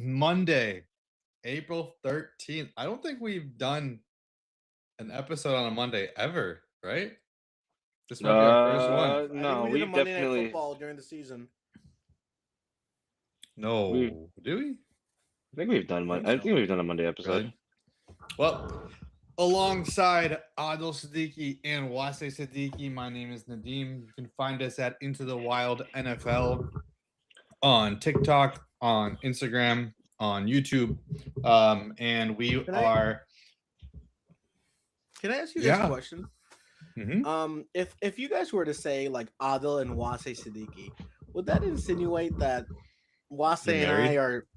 Monday, April 13th. I don't think we've done an episode on a Monday ever, right? This might be our first one. I think No, we did a we've Monday Night definitely Football during the season. we've No, do we? I think we've done I think I so. think we've done a Monday episode. Really? Well, alongside Adil Siddiqui and Wase Siddiqui, my name is Nadeem. You can find us at Into the Wild NFL on TikTok, on Instagram, on YouTube, and we Can are. Can I ask you guys a Yeah. question? Mhm. If you guys were to say like Adil and Wase Siddiqui, would that insinuate that Wase You're and I married? are,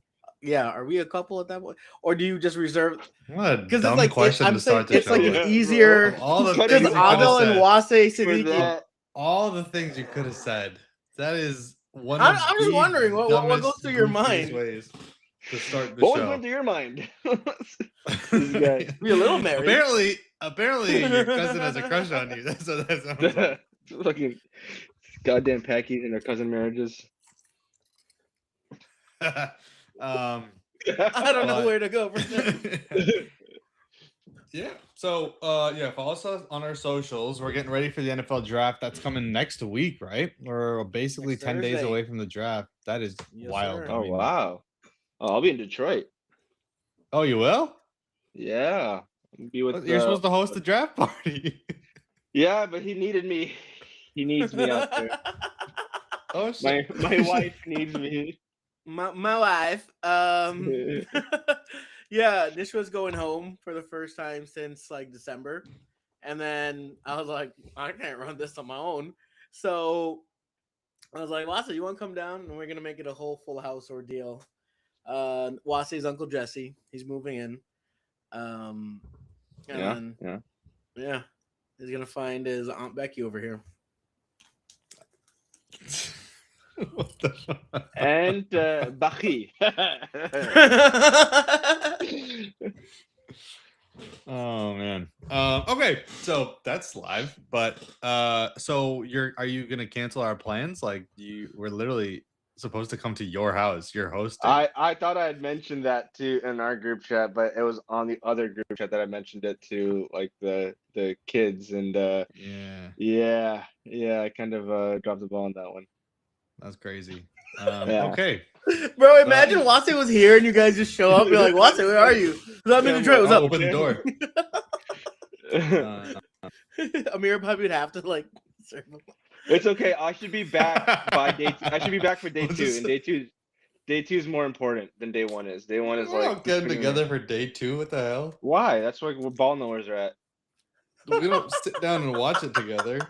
yeah, are we a couple at that point, or do you just reserve? What a Because it's dumb like question I'm to saying start the it's show like with. an Yeah, easier Of all the Cut because things it you could have Adil and said, Wase for Siddiqui. that. all the things you could have said, that is one I'm, of I'm just the wondering what goes dumbest, through your goofiest mind. ways to start the What was show. going through your mind? This guy. Be a little married. Apparently, your cousin has a crush on you. That's what that sounds like. Fucking goddamn Packies and their cousin marriages. um, I don't know but- where to go from there. yeah. So, follow us on our socials. We're getting ready for the NFL draft. That's coming next week, right? We're basically Next 10 days Thursday. away from the draft. That is Yes, wild. sir. Oh wow. Oh, I'll be in Detroit. Oh, you will? Yeah. I'll be with You're supposed to host the draft party. Yeah, but he needed me. He needs me out there. Oh shit. My wife needs me. My wife. Yeah, Nish was going home for the first time since like December, and then I was like, I can't run this on my own. So I was like, Wasa, you want to come down and we're gonna make it a whole full house ordeal. Wasa's Uncle Jesse, he's moving in. And Yeah, then, yeah. yeah, he's gonna find his Aunt Becky over here. What the fuck? And Baki. Oh man. Okay, so that's live, but so are you gonna cancel our plans? Like we're literally supposed to come to your house. You're hosting. I thought I had mentioned that too in our group chat, but it was on the other group chat that I mentioned it to, like the kids, and Yeah, I kind of dropped the ball on that one. that's crazy. Yeah. Okay. Bro, imagine Wase was here and you guys just show up. You're like, Wase, where are you? I'm in Detroit. What's I'll up? open the door. Amir probably would have to like serve him. It's okay. I should be back by day. I should be back for day We'll two, just- and day two is more important than day one is. Day one is We're like not getting between- together for day 2. What the hell? Why? That's where ball knowers are at. We don't sit down and watch it together.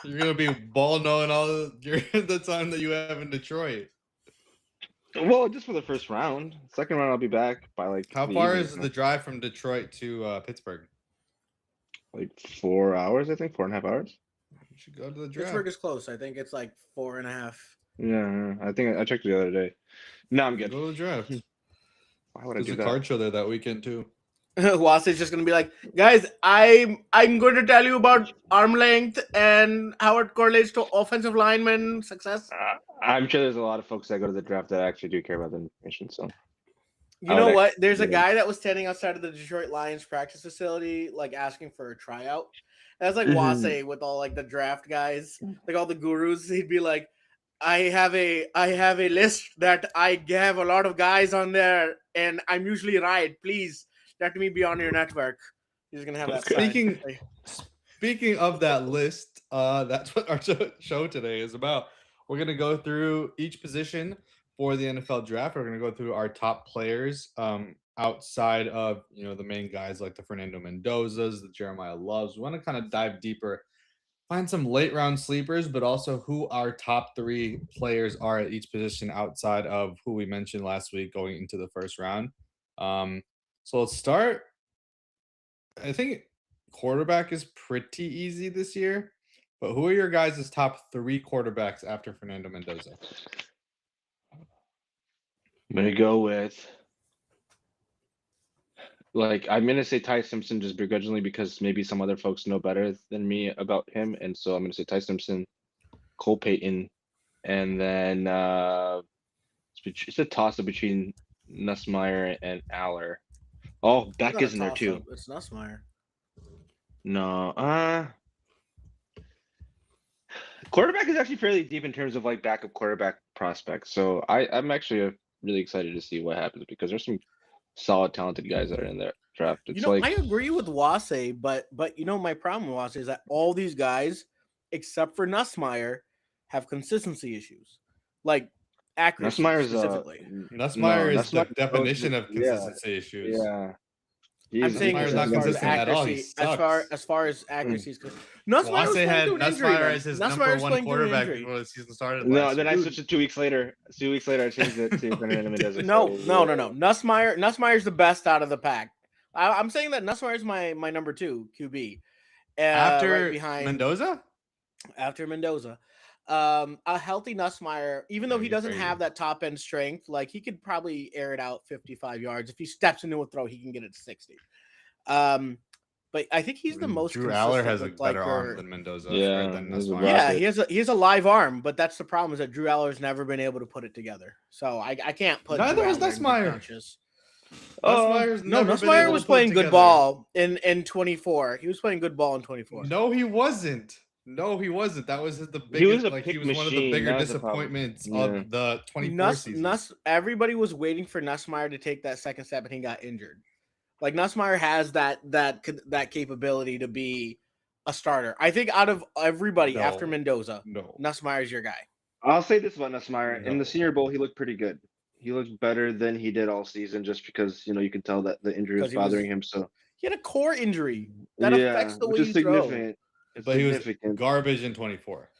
You're gonna be ball knowing all the time that you have in Detroit. Well, just for the first round. Second round, I'll be back by like. How the far evening, is the drive from Detroit to Pittsburgh? Like 4 hours, I think. 4.5 hours. You should go to the draft. Pittsburgh is close. I think it's like 4.5. Yeah, I think I checked the other day. No, I'm good. Go to the draft. Why would I There's do a that? card show there that weekend too. Wase's just gonna be like, guys, I'm going to tell you about arm length and how it correlates to offensive lineman success. I'm sure there's a lot of folks that go to the draft that actually do care about the information. So You I know would what? There's a yeah. guy that was standing outside of the Detroit Lions practice facility, like asking for a tryout. That's like Mhm. Wase with all like the draft guys, like all the gurus. He'd be like, I have a list that I have a lot of guys on there, and I'm usually right. Please let me be on your network. He's gonna have that. Speaking- sign. Speaking of that list, that's what our show today is about. We're gonna go through each position for the NFL draft. We're gonna go through our top players outside of the main guys like the Fernando Mendozas, the Jeremiah Loves. We want to kind of dive deeper, find some late round sleepers, but also who our top 3 players are at each position outside of who we mentioned last week going into the first round. So let's start. I think quarterback is pretty easy this year, but who are your guys' top 3 quarterbacks after Fernando Mendoza? I'm gonna go with. I'm gonna say Ty Simpson just begrudgingly because maybe some other folks know better than me about him, and so I'm gonna say Ty Simpson, Cole Payton, and then it's a toss up between Nussmeier and Aller. Oh, Beck Not a is in there too. toss-up, It's Nussmeier. No, quarterback is actually fairly deep in terms of like backup quarterback prospects. So I'm actually really excited to see what happens because there's some solid, talented guys that are in that draft. It's like I agree with Wase, but my problem with Wase is that all these guys, except for Nussmeier, have consistency issues, like accuracy Nussmeier's specifically. Nussmeier is the Nussmeier definition of yeah, consistency issues. yeah. I'm saying Nussmeier's as not far as consistent at all. He accuracy, sucks. as far as accuracy is concerned, Nussmeier was Wase playing had through an injury. Nussmeier man. as his Nussmeier's number one playing through an quarterback injury. before the season started. No, last then year. I switched it 2 weeks later. 2 weeks later, I changed it to Fernando Mendoza. No. So, Nussmeier's the best out of the pack. I'm saying that Nussmeier's my number 2 QB. After right behind Mendoza. After Mendoza. A healthy Nussmeier, even though Yeah, he he's doesn't crazy. have that top end strength, like he could probably air it out 55 yards. If he steps into a throw, he can get it to 60. But I think he's the most Drew Aller has a consistent with, better like, arm than Mendoza. Yeah, or than he's a Nussmeier. rocket. yeah, he has a live arm, but that's the problem is that Drew Aller's never been able to put it together. So I can't put Neither Drew was Aller in good Nussmeier. conscience. Nussmeier's No, never been Nussmeier able was to put it playing good together. ball in 24. He was playing good ball in 24. No, he wasn't. No, he wasn't. That was the biggest. He was a he pick was one of the machine, bigger that was the problem. disappointments Yeah. of the 24 season. Everybody was waiting for Nussmeier to take that second step, and he got injured. Like Nussmeier has that capability to be a starter. I think out of everybody No. after Mendoza, No. Nussmeier's your guy. I'll say this about Nussmeier. In No. the Senior Bowl, he looked pretty good. He looked better than he did all season just because, you could tell that the injury 'Cause was he was- bothering him. So He had a core injury that affects the way which you is throw. significant. It's But he was significant. garbage in 24.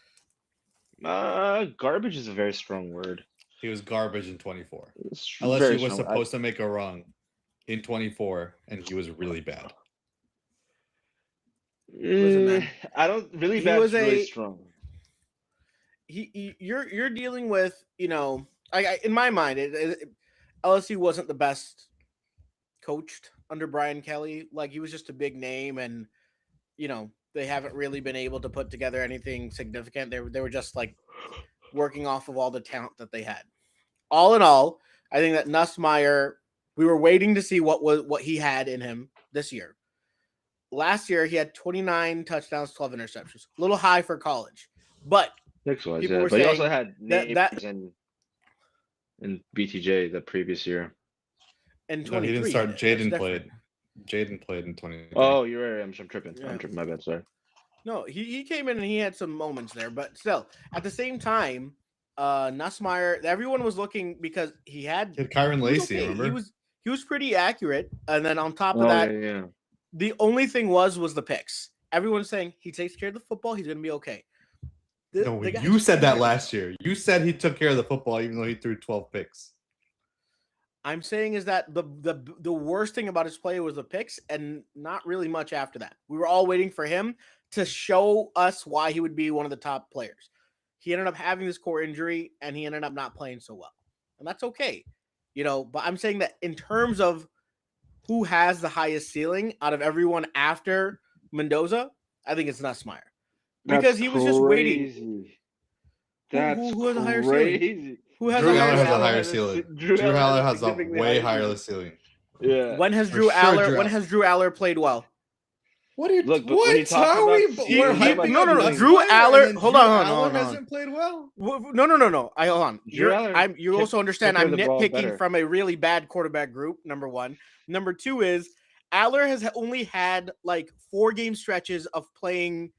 Garbage is a very strong word. He was garbage in 24. It's LSU very was strong. supposed to make a run in 24, and he was really bad. Listen, man. I don't really He bad. was Really a- strong. You're dealing with in my mind LSU wasn't the best coached under Brian Kelly. Like he was just a big name, and they haven't really been able to put together anything significant. They were just like working off of all the talent that they had. All in all, I think that Nussmeier, we were waiting to see what he had in him this year. Last year he had 29 touchdowns, 12 interceptions. A little high for college, but Picks-wise, people yeah. were But he also saying had that- names in BTJ the previous year. in No, 23 he didn't start. that's Jaden different. played. Jaden played in 20. Oh, you're right. I'm tripping. Yeah. I'm tripping. My bad. Sorry. No, he came in and he had some moments there, but still, at the same time, Nussmeier, everyone was looking because he had He had Kyron he was Lacey, okay. remember? He was pretty accurate, and then on top of Oh, that, yeah. the only thing was the picks. Everyone's saying he takes care of the football, he's gonna be okay. No, The guy you just said that can't. last year. You said he took care of the football, even though he threw 12 picks. I'm saying is that the worst thing about his play was the picks, and not really much after that. We were all waiting for him to show us why he would be one of the top players. He ended up having this core injury, and he ended up not playing so well, and that's okay, But I'm saying that in terms of who has the highest ceiling out of everyone after Mendoza, I think it's Nussmeier. Because That's he was just waiting. crazy. Who That's has a higher ceiling? ceiling? Who has Drew a Aller higher has a ceiling? higher ceiling. Drew Aller has a significantly way higher higher ceiling. Yeah. When has For Drew sure, Aller? Drew When Aller. has Drew Aller played well? What are you? Look, but when you what? talk How are we? about We're ceiling, hyping no, up no, no, Nussmeier, Drew and Aller- then hold Drew on, hold on, Aller hold on. hasn't played well. No. Hold on. Drew Aller You took- also understand took I'm care of the ball nitpicking better. from a really bad quarterback group. Number one. Number two is Aller has only had like 4-game stretches of playing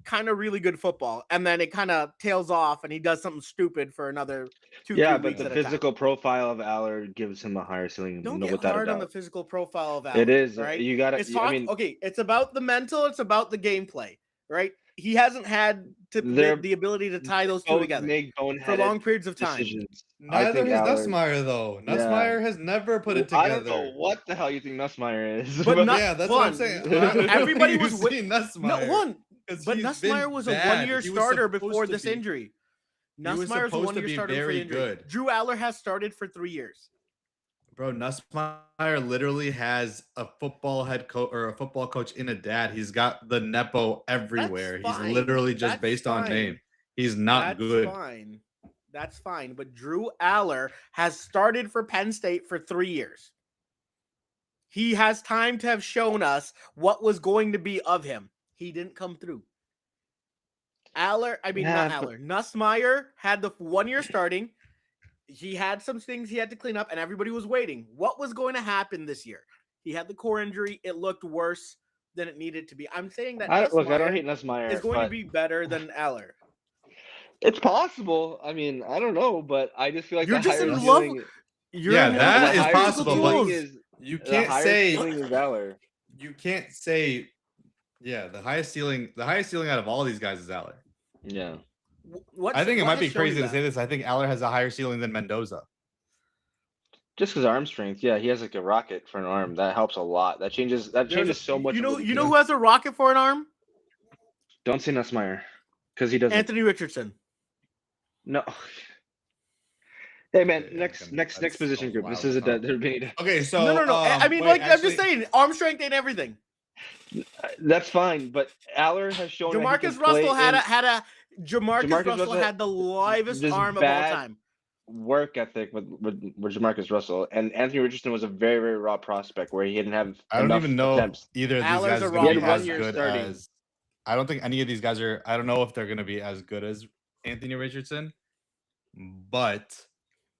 kind of really good football, and then it kind of tails off, and he does something stupid for another 2 Yeah, 3 but weeks the at a time. physical profile of Aller gives him a higher ceiling. Don't no, get without a hard on doubt. the physical profile of Aller. It is. right. You got to. It's I mean, okay. It's about the mental. It's about the gameplay, right? He hasn't had They're the ability to tie those two both together make for boneheaded long periods of time. decisions. I Neither think has Aller- Nussmeier though. Yeah. Nussmeier has never put it I together. don't know what the hell you think Nussmeier is. But not- Yeah, that's hold what I'm on. saying. Everybody You was see wait- Nussmeier. No one, 'Cause but he's Nussmeier been was a bad. 1-year He was starter supposed before to this be- injury. he was Nussmeier was a supposed to 1-year be starter before very the injury. good. Drew Aller has started for 3 years. Bro, Nussmeier literally has a football head coach or a football coach in a dad. He's got the nepo everywhere. That's He's fine. literally just That's based on fine. name. He's not That's good. fine. That's fine. But Drew Aller has started for Penn State for 3 years. He has time to have shown us what was going to be of him. He didn't come through. Not Aller. Nussmeier had the 1 year starting. He had some things he had to clean up, and everybody was waiting. What was going to happen this year? He had the core injury. It looked worse than it needed to be. I'm saying that I don't hate Nussmeier. is going to be better than Aller. It's possible. I mean, I don't know, but I just feel like You're the just higher in love. ceiling. That is higher possible, ceiling but is you the can't higher say ceiling is Aller. you can't say the highest ceiling out of all these guys is Aller. Yeah. I think it might be crazy to say this. I think Aller has a higher ceiling than Mendoza. Just because arm strength, yeah, he has like a rocket for an arm. That helps a lot. That changes so much. You know who has a rocket for an arm? Don't say Nussmeier, because he doesn't. Anthony Richardson. No. Hey man, Yeah, next position group. This wild. is a debate. Okay, so No. I mean, wait, I'm just saying, arm strength ain't everything. That's fine, but Aller has shown. Jamarcus Russell Jamarcus Russell had the livest arm of all time. Work ethic with Jamarcus Russell, and Anthony Richardson was a very, very raw prospect where he didn't have. I don't even know attempts. either of these Aller's guys a are raw going to be as prospect. good Starting. as. I don't think any of these guys are. I don't know if they're going to be as good as Anthony Richardson, but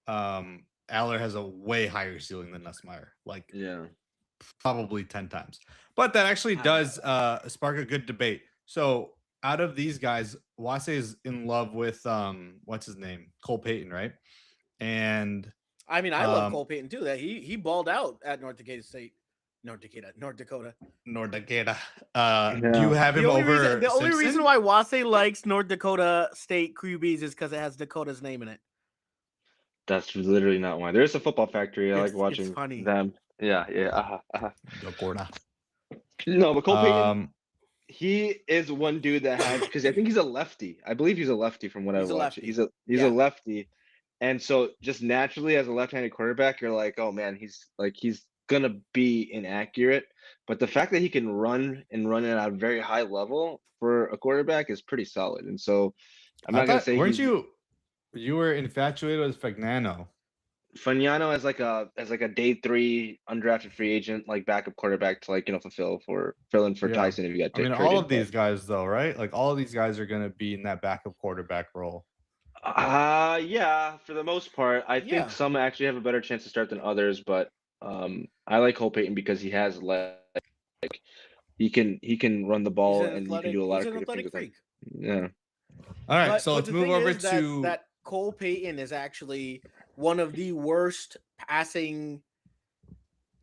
Aller has a way higher ceiling than Nussmeier, like probably 10 times. But that actually does spark a good debate. So out of these guys, Wase is in love with what's his name, Cole Payton, right? And I mean, I love Cole Payton too. That he balled out at North Dakota State. North Dakota. Do you have him over? The only reason why Wase likes North Dakota State QBs is because it has Dakota's name in it. That's literally not why. There's a football factory. I like watching them. Yeah. Dakota. No, but Cole Payton, he is one dude that has, because I think he's a lefty. I believe he's a lefty from what I've watched. He's a lefty, and so just naturally as a left-handed quarterback, you're like, oh man, he's gonna be inaccurate. But the fact that he can run it at a very high level for a quarterback is pretty solid. And so I'm not gonna say you were infatuated with Fagnano. Fagnano as like a day 3 undrafted free agent, like backup quarterback to fill in for Tyson if you got. I mean, all of these guys though, right? Like all of these guys are gonna be in that backup quarterback role. Yeah, for the most part. I think some actually have a better chance to start than others, but I like Cole Payton because he has he can run the ball and he can do a lot of creative things with him. Yeah. All right, so let's move over to that Cole Payton is actually one of the worst passing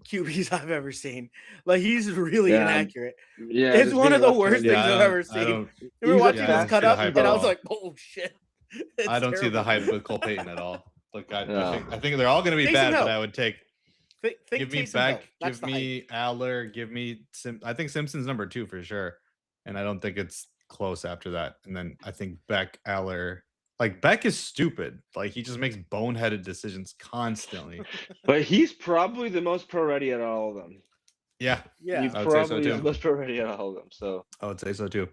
QBs I've ever seen. Like he's really inaccurate. Yeah, it's one of the worst things I've ever seen. We were watching this cut up, and I was like, "Oh shit!" I don't see the hype with Cole Payton at all. Like I think they're all going to be bad, but I would take. Give me Beck, give me Aller, give me I think Simpson's number 2 for sure, and I don't think it's close after that. And then I think Beck, Aller. Like Beck is stupid. Like he just makes boneheaded decisions constantly. But he's probably the most pro ready at all of them. Yeah. He's probably the most pro ready at all of them. So I would say so too.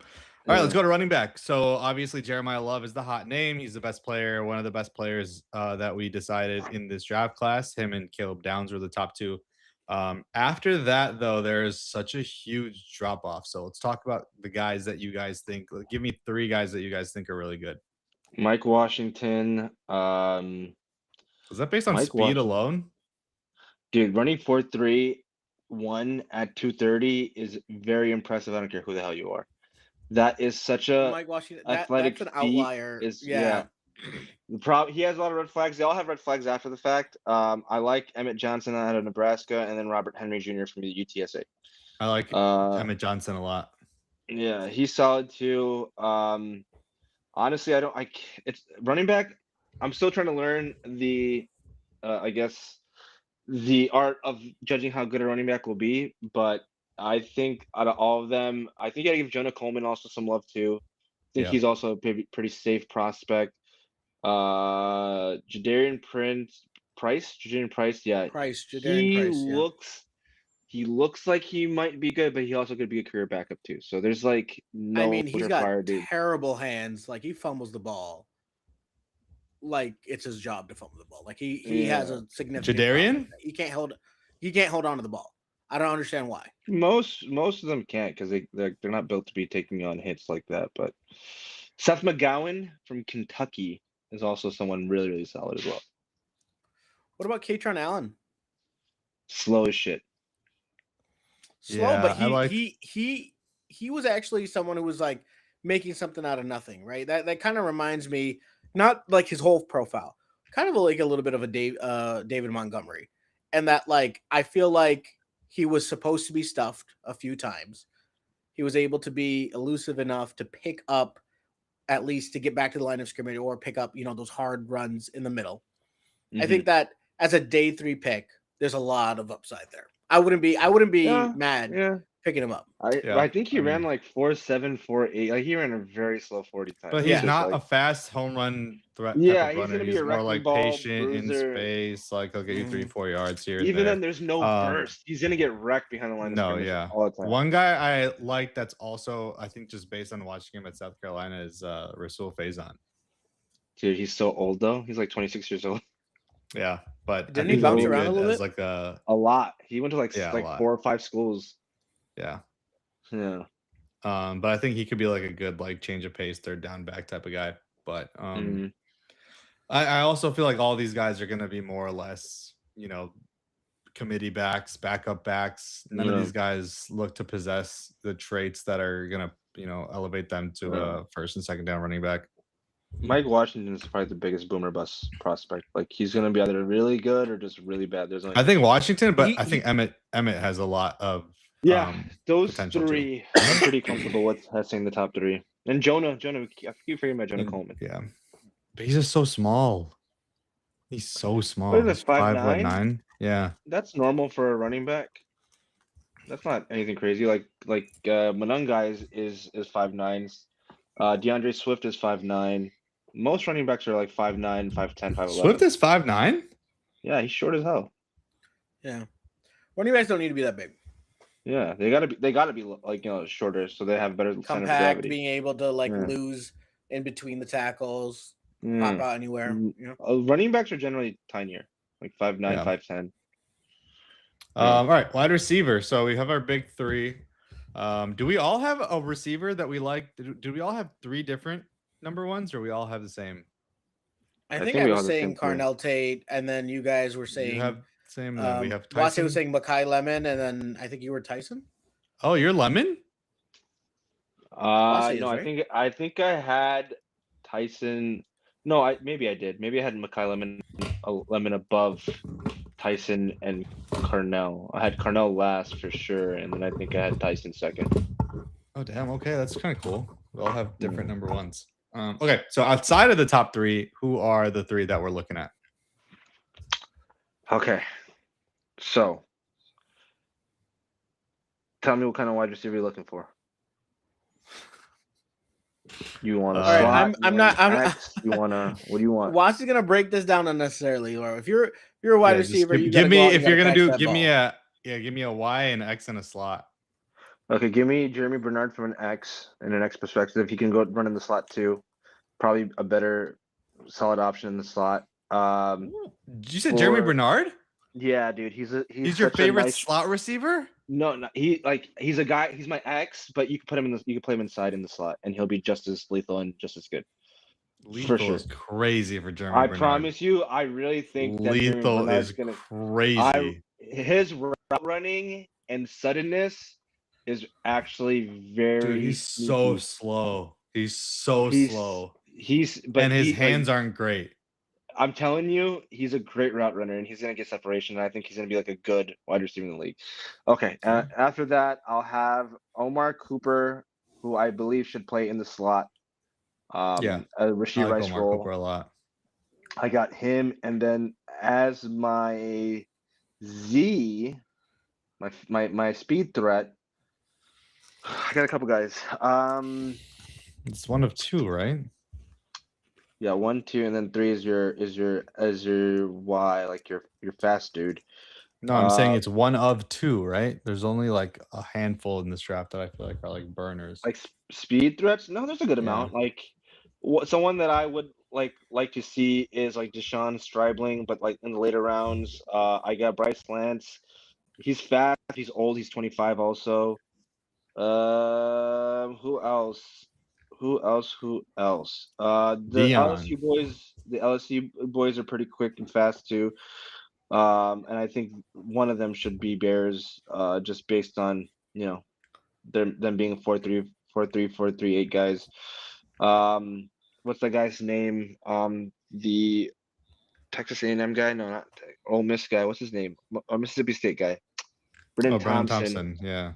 All right, let's go to running back. So obviously Jeremiah Love is the hot name. He's the best player, one of the best players that we decided in this draft class. Him and Caleb Downs were the top 2. After that, though, there is such a huge drop off. So let's talk about the guys that you guys think. Give me 3 guys that you guys think are really good. Mike Washington. Is that based on speed alone? Dude, running 4.31 at 230 is very impressive. I don't care who the hell you are. That is such a Mike Washington. athletic that's an outlier. He has a lot of red flags. They all have red flags after the fact. I like Emmett Johnson out of Nebraska, and then Robert Henry Jr. from the UTSA. I like Emmett Johnson a lot. Yeah, he's solid too. Honestly, it's running back. I'm still trying to learn the art of judging how good a running back will be. But I think out of all of them, I think you gotta give Jonah Coleman also some love too. I think he's also a pretty safe prospect. Jadarian Price, yeah. He looks like he might be good, but he also could be a career backup too. So there's like no. I mean, he's got terrible hands. Like he fumbles the ball. like it's his job to fumble the ball. Like he has a significant Jadarian. He can't hold on to the ball. I don't understand why. Most of them can't because they're not built to be taking on hits like that. But Seth McGowan from Kentucky is also someone really, really solid as well. What about Katron Allen? Slow as shit. Slow, but he was actually someone who was like making something out of nothing, right? That kind of reminds me, not like his whole profile, kind of like a little bit of a David Montgomery, and that like I feel like he was supposed to be stuffed a few times. He was able to be elusive enough to pick up, at least to get back to the line of scrimmage or pick up, those hard runs in the middle. Mm-hmm. I think that as a day 3 pick, there's a lot of upside there. I wouldn't be mad picking him up. I think he ran like 4.7, 4.8. Like he ran a very slow 40 time. But he's not a fast home run threat. Yeah, he's gonna be he's a more like ball, patient bruiser. in space. Like he'll get you 3-4 yards here. Even then, there's no burst. He's gonna get wrecked behind the line of scrimmage all the time. One guy I like that's also, I think, just based on watching him at South Carolina is Rasul Faison. Dude, he's so old though. He's like 26 years old. Yeah, but didn't he bounce around a little bit? Like a lot. He went to like 4 or 5 schools. Yeah. Yeah. But I think he could be like a good like change of pace, third down back type of guy. But I also feel like all these guys are going to be more or less, committee backs, backup backs. None of these guys look to possess the traits that are going to, elevate them to a first and second down running back. Mike Washington is probably the biggest boomer bust prospect. Like he's going to be either really good or just really bad. I think Washington, but I think Emmett has a lot of those 3 I'm pretty comfortable with saying the top 3. And Jonah, I keep forgetting about Jonah Coleman. Yeah, but he's just so small. He's so small. What is it, 5'9"? Yeah, that's normal for a running back. That's not anything crazy. Like Monunga is 5'9". DeAndre Swift is 5'9". Most running backs are like 5'9", 5'10", 5'11". Swift is 5'9". Yeah, he's short as hell. Yeah, running backs don't need to be that big. Yeah, they gotta be like shorter, so they have better compact, center of gravity. Being able to lose in between the tackles, pop out anywhere. Running backs are generally tinier, like 5'9", 5'10". All right, wide receiver. So we have our big 3. Do we all have a receiver that we like? Do we all have 3 different number ones, or we all have the same? I think I was saying Carnell Tate, and then you guys were saying same. We have Tyson. Wase was saying Makai Lemon, and then I think you were Tyson. Oh, you're Lemon? No, I think I had Tyson. No, maybe I did. Maybe I had Makai Lemon above Tyson and Carnell. I had Carnell last for sure, and then I think I had Tyson second. Oh damn! Okay, that's kind of cool. We all have different number ones. Okay, so outside of the top 3, who are the 3 that we're looking at? Okay, so tell me what kind of wide receiver you're looking for. You want to? You want to? What do you want? Watts is gonna break this down unnecessarily, Laura. If you're a wide receiver, give me a Y, an X, and a slot. Okay, give me Jeremy Bernard from an X and an X perspective. He can go run in the slot too. Probably a better solid option in the slot. You said Jeremy Bernard? Yeah, dude. He's your favorite slot receiver? No, he's a guy. He's my X, but you can put him you can play him inside in the slot, and he'll be just as lethal and just as good. Lethal is crazy for Jeremy Bernard. I promise you, I really think that lethal is crazy. His route running and suddenness is actually very. Dude, he's so slow. He's so slow. But his hands aren't great. I'm telling you, he's a great route runner, and he's gonna get separation. And I think he's gonna be like a good wide receiver in the league. Okay, after that, I'll have Omar Cooper, who I believe should play in the slot. A Rashid Rice role. Cooper a lot. I got him, and then as my Z, my speed threat, I got a couple guys. It's one of 2, right? Yeah, 1, 2, and then 3 is your Y, like your fast dude. No, I'm saying it's one of 2, right? There's only like a handful in this draft that I feel like are like burners. Like speed threats? No, there's a good amount. Like someone that I would like to see is like Deshaun Stribling, but like in the later rounds, I got Bryce Lance. He's fast. He's old. He's 25 also. Who else? Who else? The Dion. LSU boys are pretty quick and fast too. And I think one of them should be Bears, just based on them being 4-3, 4-3, 4-3, 8 guys. What's that guy's name? The Texas A&M guy? No, not Ole Miss guy. What's his name? Mississippi State guy. Brennan Thompson. Yeah.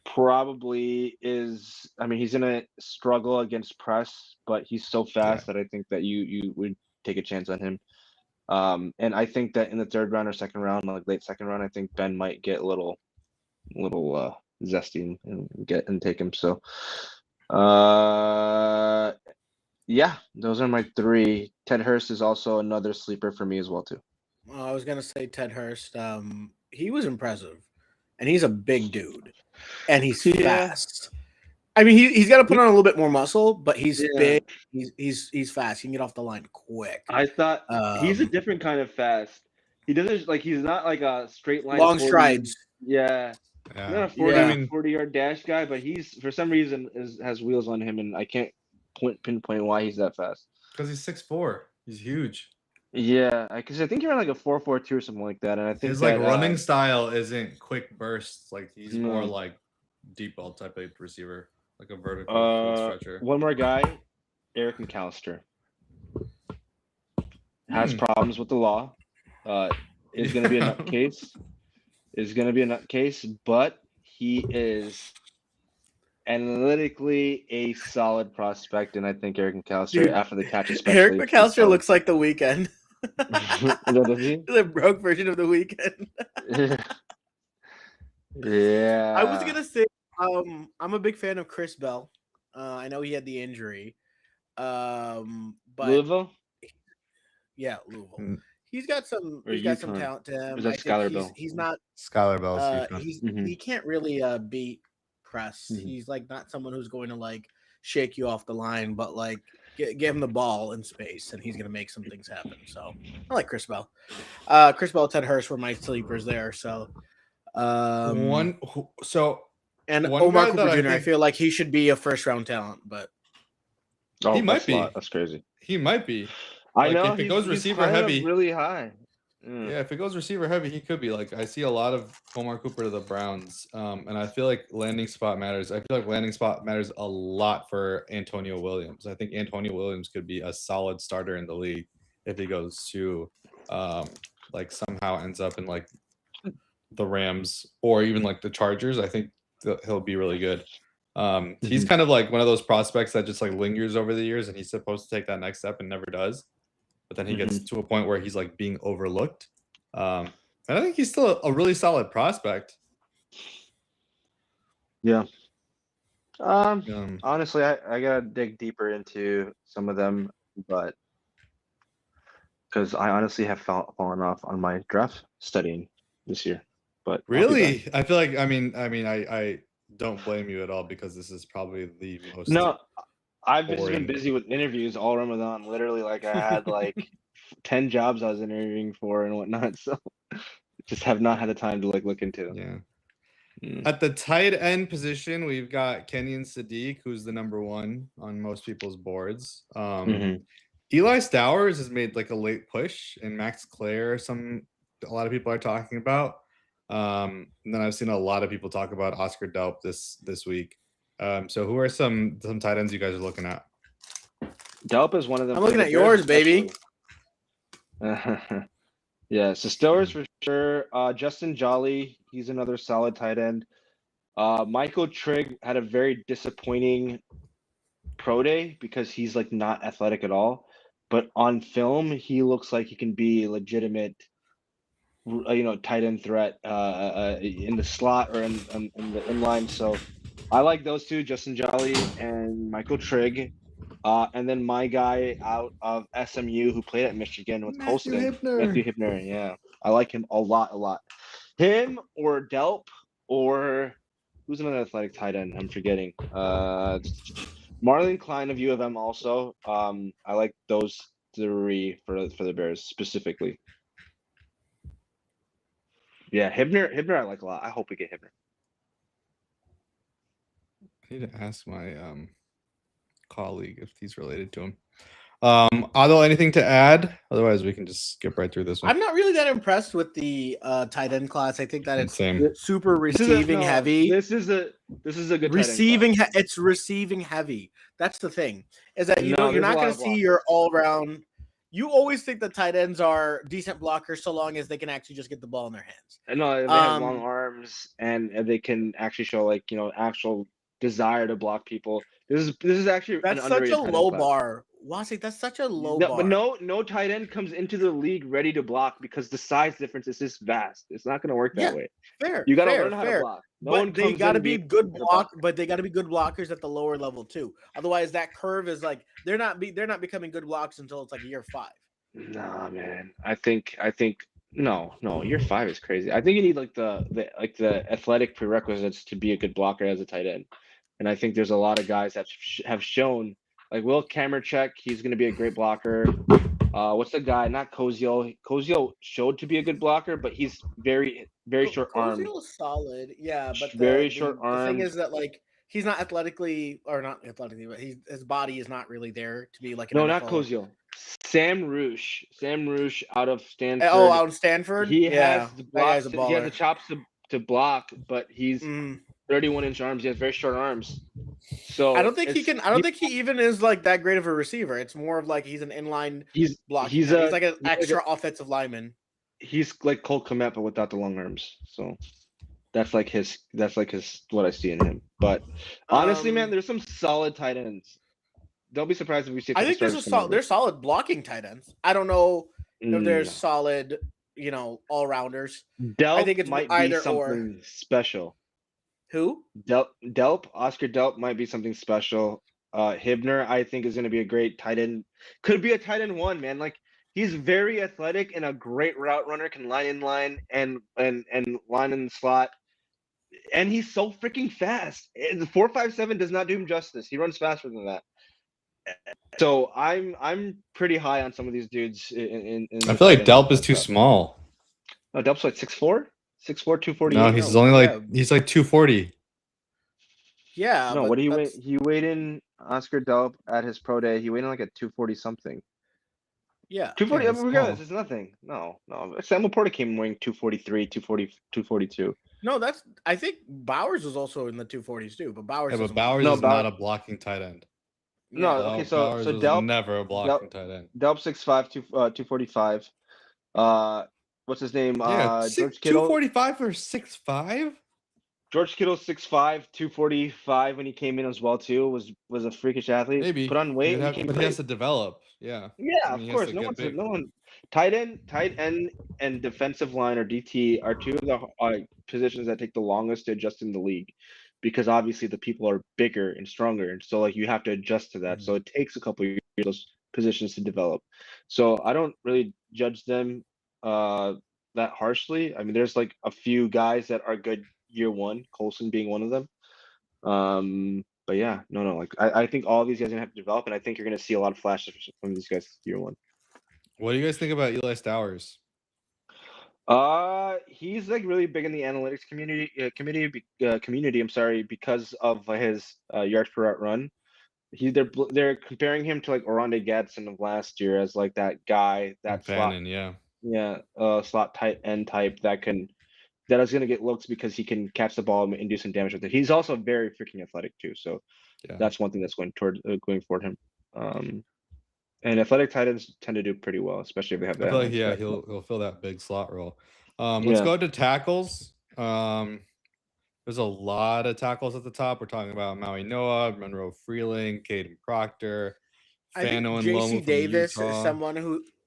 Probably is. I mean, he's gonna struggle against press, but he's so fast that I think that you would take a chance on him. And I think that in the third round or second round, like late second round, I think Ben might get a little zesty and take him. So, yeah, those are my 3. Ted Hurst is also another sleeper for me as well too. I was gonna say Ted Hurst. He was impressive, and he's a big dude, and he's fast. I mean, he's got to put on a little bit more muscle, but he's big. He's fast. He can get off the line quick. I thought he's a different kind of fast. He doesn't he's not like a straight line. Long strides. Yeah. Not a 40-yard dash guy, but he's for some reason has wheels on him, and I can't pinpoint why he's that fast. Because he's 6'4". He's huge. Yeah, because I think he ran like a 4.42 or something like that, and I think his running style isn't quick bursts. Like he's more like deep ball type of receiver, like a vertical stretcher. One more guy, Eric McAllister, has problems with the law. Is going to be a nutcase. But he is analytically a solid prospect, and I think Eric McAllister, after the catch, especially. Eric McAllister looks like The Weeknd. Does he? The broke version of The Weeknd. Yeah. I was gonna say, I'm a big fan of Chris Bell. I know he had the injury, but Louisville. Yeah, Louisville. He's got some talent to him. Is that Skylar Bell? He's not Skylar Bell. He can't really beat press. He's like not someone who's going to like shake you off the line, but like give him the ball in space and he's going to make some things happen. So I like Chris Bell. Chris Bell, Ted Hurst were my sleepers there. So and Omar Cooper Jr. I feel like he should be a first round talent, but he might be. That's crazy. He might be. I know if it goes receiver heavy, really high. Yeah, if it goes receiver heavy, he could be. Like I see a lot of Omar Cooper to the Browns, and I feel like landing spot matters. I feel like landing spot matters a lot for Antonio Williams. I think Antonio Williams could be a solid starter in the league if he goes to, like somehow ends up in like the Rams or even like the Chargers. I think he'll be really good. He's kind of like one of those prospects that just like lingers over the years, and he's supposed to take that next step and never does. But then he gets to a point where he's like being overlooked. And I think he's still a really solid prospect. Yeah. Honestly, I gotta dig deeper into some of them, but because I honestly have fallen off on my draft studying this year. But really, I feel like I don't blame you at all because this is probably the most. No, I've just been busy with interviews all Ramadan. Literally, like I had like 10 jobs I was interviewing for and whatnot. So just have not had the time to like look into them. Yeah. At the tight end position, we've got Kenyon Sadiq, who's the number 1 on most people's boards. Eli Stowers has made like a late push, and Max Clare, a lot of people are talking about. And then I've seen a lot of people talk about Oscar Delp this week. So who are some tight ends you guys are looking at? Delp is one of them. I'm looking at yours, baby. Yeah, so Stowers for sure. Justin Jolly, he's another solid tight end. Michael Trigg had a very disappointing pro day because he's like not athletic at all. But on film, he looks like he can be a legitimate, tight end threat in the slot or in the inline. So I like those two, Justin Jolly and Michael Trigg. And then my guy out of SMU who played at Michigan with Colston, Matthew Hibner. Yeah, I like him a lot. Him or Delp or who's another athletic tight end? I'm forgetting. Marlon Klein of U of M also. I like those three for the Bears specifically. Yeah, Hibner I like a lot. I hope we get Hibner. I need to ask my colleague if he's related to him. Otto, anything to add? Otherwise, we can just skip right through this one. I'm not really that impressed with the tight end class. I think that it's Same. super receiving heavy. This is a good receiving. It's receiving heavy. That's the thing. Is that you're not going to see your all around. You always think the tight ends are decent blockers so long as they can actually just get the ball in their hands. No, they have long arms and they can actually show actual desire to block people. This is actually that's such a low bar. Wasi, that's such a low bar. But no tight end comes into the league ready to block because the size difference is just vast. It's not going to work that way. Fair. You got to learn how to block. But they got to be good but they got to be good blockers at the lower level too. Otherwise, that curve is like they're not becoming good blocks until it's like year 5. Nah, man. I think no. Year 5 is crazy. I think you need the athletic prerequisites to be a good blocker as a tight end, and I think there's a lot of guys that have shown. Like Will Kamerchek, he's going to be a great blocker. What's the guy? Not Koziel. Koziel showed to be a good blocker, but he's very, very short armed. Koziel's solid, yeah, but very short armed. The thing is that he's not not athletically, but his body is not really there to be like. No, not Koziel. Sam Roosh. Out of Stanford. Oh, out of Stanford. He has the blocks. He has the chops to block, but he's 31-inch arms. He has very short arms. So I don't think he can. I don't think he even is like that great of a receiver. It's more of like he's an inline block. He's like an extra offensive lineman. He's like Cole Kmet, but without the long arms. So that's like his what I see in him. But honestly, man, there's some solid tight ends. Don't be surprised if we see. I think there's solid blocking tight ends. I don't know if there's solid, all rounders. I think it might be something special. Who? Delp, Oscar Delp might be something special. Hibner, I think, is going to be a great tight end. Could be a tight end 1, man. Like he's very athletic and a great route runner. Can line in line and line in the slot. And he's so freaking fast. The 4.57 does not do him justice. He runs faster than that. So I'm pretty high on some of these dudes. I feel like Delp is too small. No, Delp's like 6'4". 6'4", 240. No, he's only he's like 240. Yeah. No, what do you weigh? He weighed in Oscar Delp at his pro day. He weighed in like a 240 something. Yeah. 240. Yeah, regardless, it's nothing. No. Sam Laporta came weighing 243, 240, 242. No, I think Bowers was also in the 240s too, but Bowers. Yeah, but Bowers is not a blocking tight end. No, okay, so Delp never a blocking tight end. Delp 6'5", 245. What's his name? George Kittle. 245 for 6'5". George Kittle 6'5", 245 when he came in as well too. Was a freakish athlete. Maybe put on weight, but he has to develop. Yeah. Yeah, of course. No one. Tight end, and defensive line or DT are two of the positions that take the longest to adjust in the league, because obviously the people are bigger and stronger, and so you have to adjust to that. So it takes a couple of years for those positions to develop. So I don't really judge them that harshly. I mean, there's like a few guys that are good year 1, Colson being one of them. But yeah, no. Like I think all of these guys are gonna have to develop, and I think you're gonna see a lot of flashes from these guys year 1. What do you guys think about Eli Stowers? He's like really big in the analytics community. I'm sorry, because of his yards per route run. They're comparing him to like Oronde Gadsden of last year as like that guy, that Fannin, slot tight end type that is going to get looks because he can catch the ball and do some damage with it. He's also very freaking athletic too, so that's one thing that's going for him. And athletic tight ends tend to do pretty well, especially if they have that. I feel like he'll fill that big slot role. Let's go to tackles. There's a lot of tackles at the top. We're talking about Maui Noah, Monroe Freeling, Caden Proctor, Fano and JC Davis is someone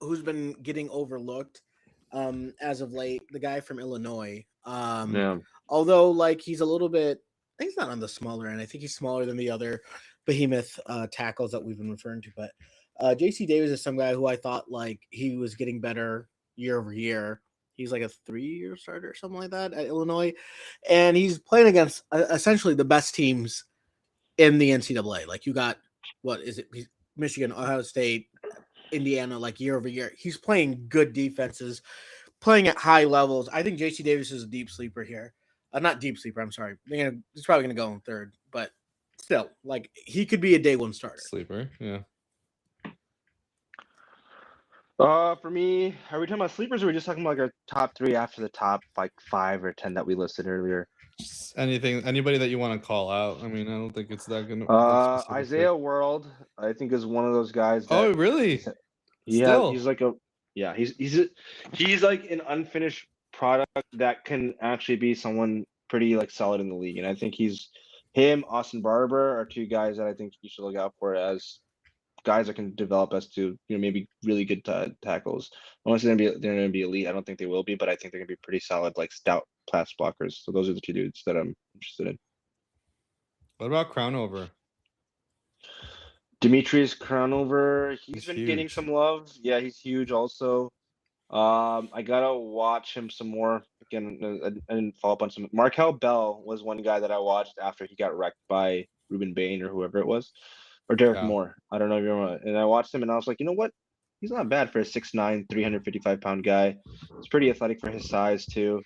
who's been getting overlooked as of late. The guy from Illinois. Although like he's a little bit, I think he's not on the smaller end. I think he's smaller than the other behemoth tackles that we've been referring to. But JC Davis is some guy who I thought like he was getting better year over year. He's like a 3-year starter or something like that at Illinois. And he's playing against essentially the best teams in the NCAA. Like you got, what is it? Michigan, Ohio State, Indiana like year over year. He's playing good defenses, playing at high levels. I think JC Davis is a deep sleeper here. Not deep sleeper. I'm sorry. He's probably going to go in third, but still, like he could be a day one starter. Sleeper, yeah. For me, are we talking about sleepers, or are we just talking about like our top 3 after the top like 5 or 10 that we listed earlier? Just anybody that you want to call out. I mean, I don't think it's that good. Isaiah World, I think, is one of those guys. Oh, really? Yeah, he's like he's like an unfinished product that can actually be someone pretty like solid in the league, and I think him, Austin Barber are 2 guys that I think you should look out for as guys that can develop as to maybe really good tackles. Unless they're gonna be elite, I don't think they will be, but I think they're gonna be pretty solid, like stout pass blockers. So those are the 2 dudes that I'm interested in. What about Crownover? Demetrius Crownover, he's been huge. getting some love. Yeah, he's huge also. I gotta watch him some more. Again, I didn't follow up on some. Markel Bell was one guy that I watched after he got wrecked by Ruben Bain or whoever it was. Or Derek Moore. I don't know if you remember. And I watched him and I was like, you know what? He's not bad for a 6'9", 355-pound guy. He's pretty athletic for his size too.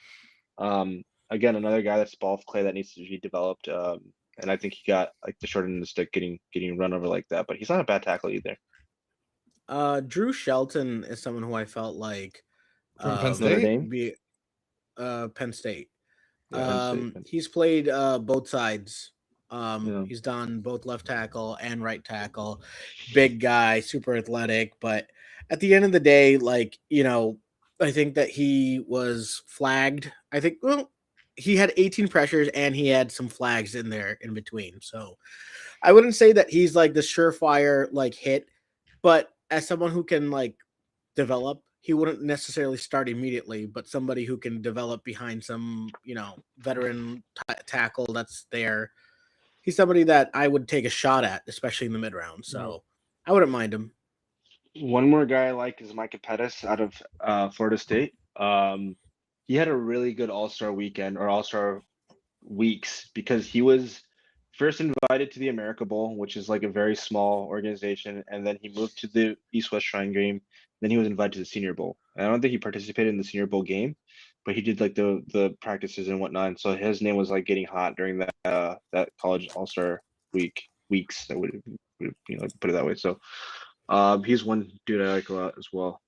Again, another guy that's ball of clay that needs to be developed. And I think he got like the short end of the stick getting run over like that, but he's not a bad tackle either. Drew Shelton is someone who I felt like from Penn State. Penn State. Yeah, Penn State. He's played both sides. He's done both left tackle and right tackle. Big guy, super athletic, but at the end of the day, like, I think that he was flagged. I think, he had 18 pressures and he had some flags in there in between. So I wouldn't say that he's like the surefire like hit, but as someone who can like develop, he wouldn't necessarily start immediately, but somebody who can develop behind some, veteran tackle that's there. He's somebody that I would take a shot at, especially in the mid round. So I wouldn't mind him. One more guy I like is Micah Pettis out of Florida State. He had a really good All-Star weekend or All-Star weeks because he was first invited to the America Bowl, which is like a very small organization, and then he moved to the East-West Shrine game. Then he was invited to the Senior Bowl. And I don't think he participated in the Senior Bowl game, but he did like the practices and whatnot. And so his name was like getting hot during that college All-Star weeks. That would put it that way. So he's one dude I like a lot as well.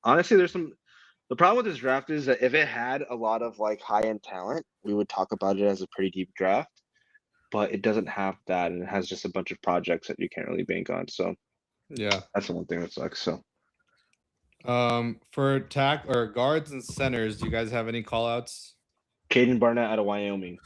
Honestly, the problem with this draft is that if it had a lot of like high-end talent, we would talk about it as a pretty deep draft, but it doesn't have that, and it has just a bunch of projects that you can't really bank on. So yeah, that's the one thing that sucks. So for guards and centers, do you guys have any call outs? Caden Barnett out of Wyoming.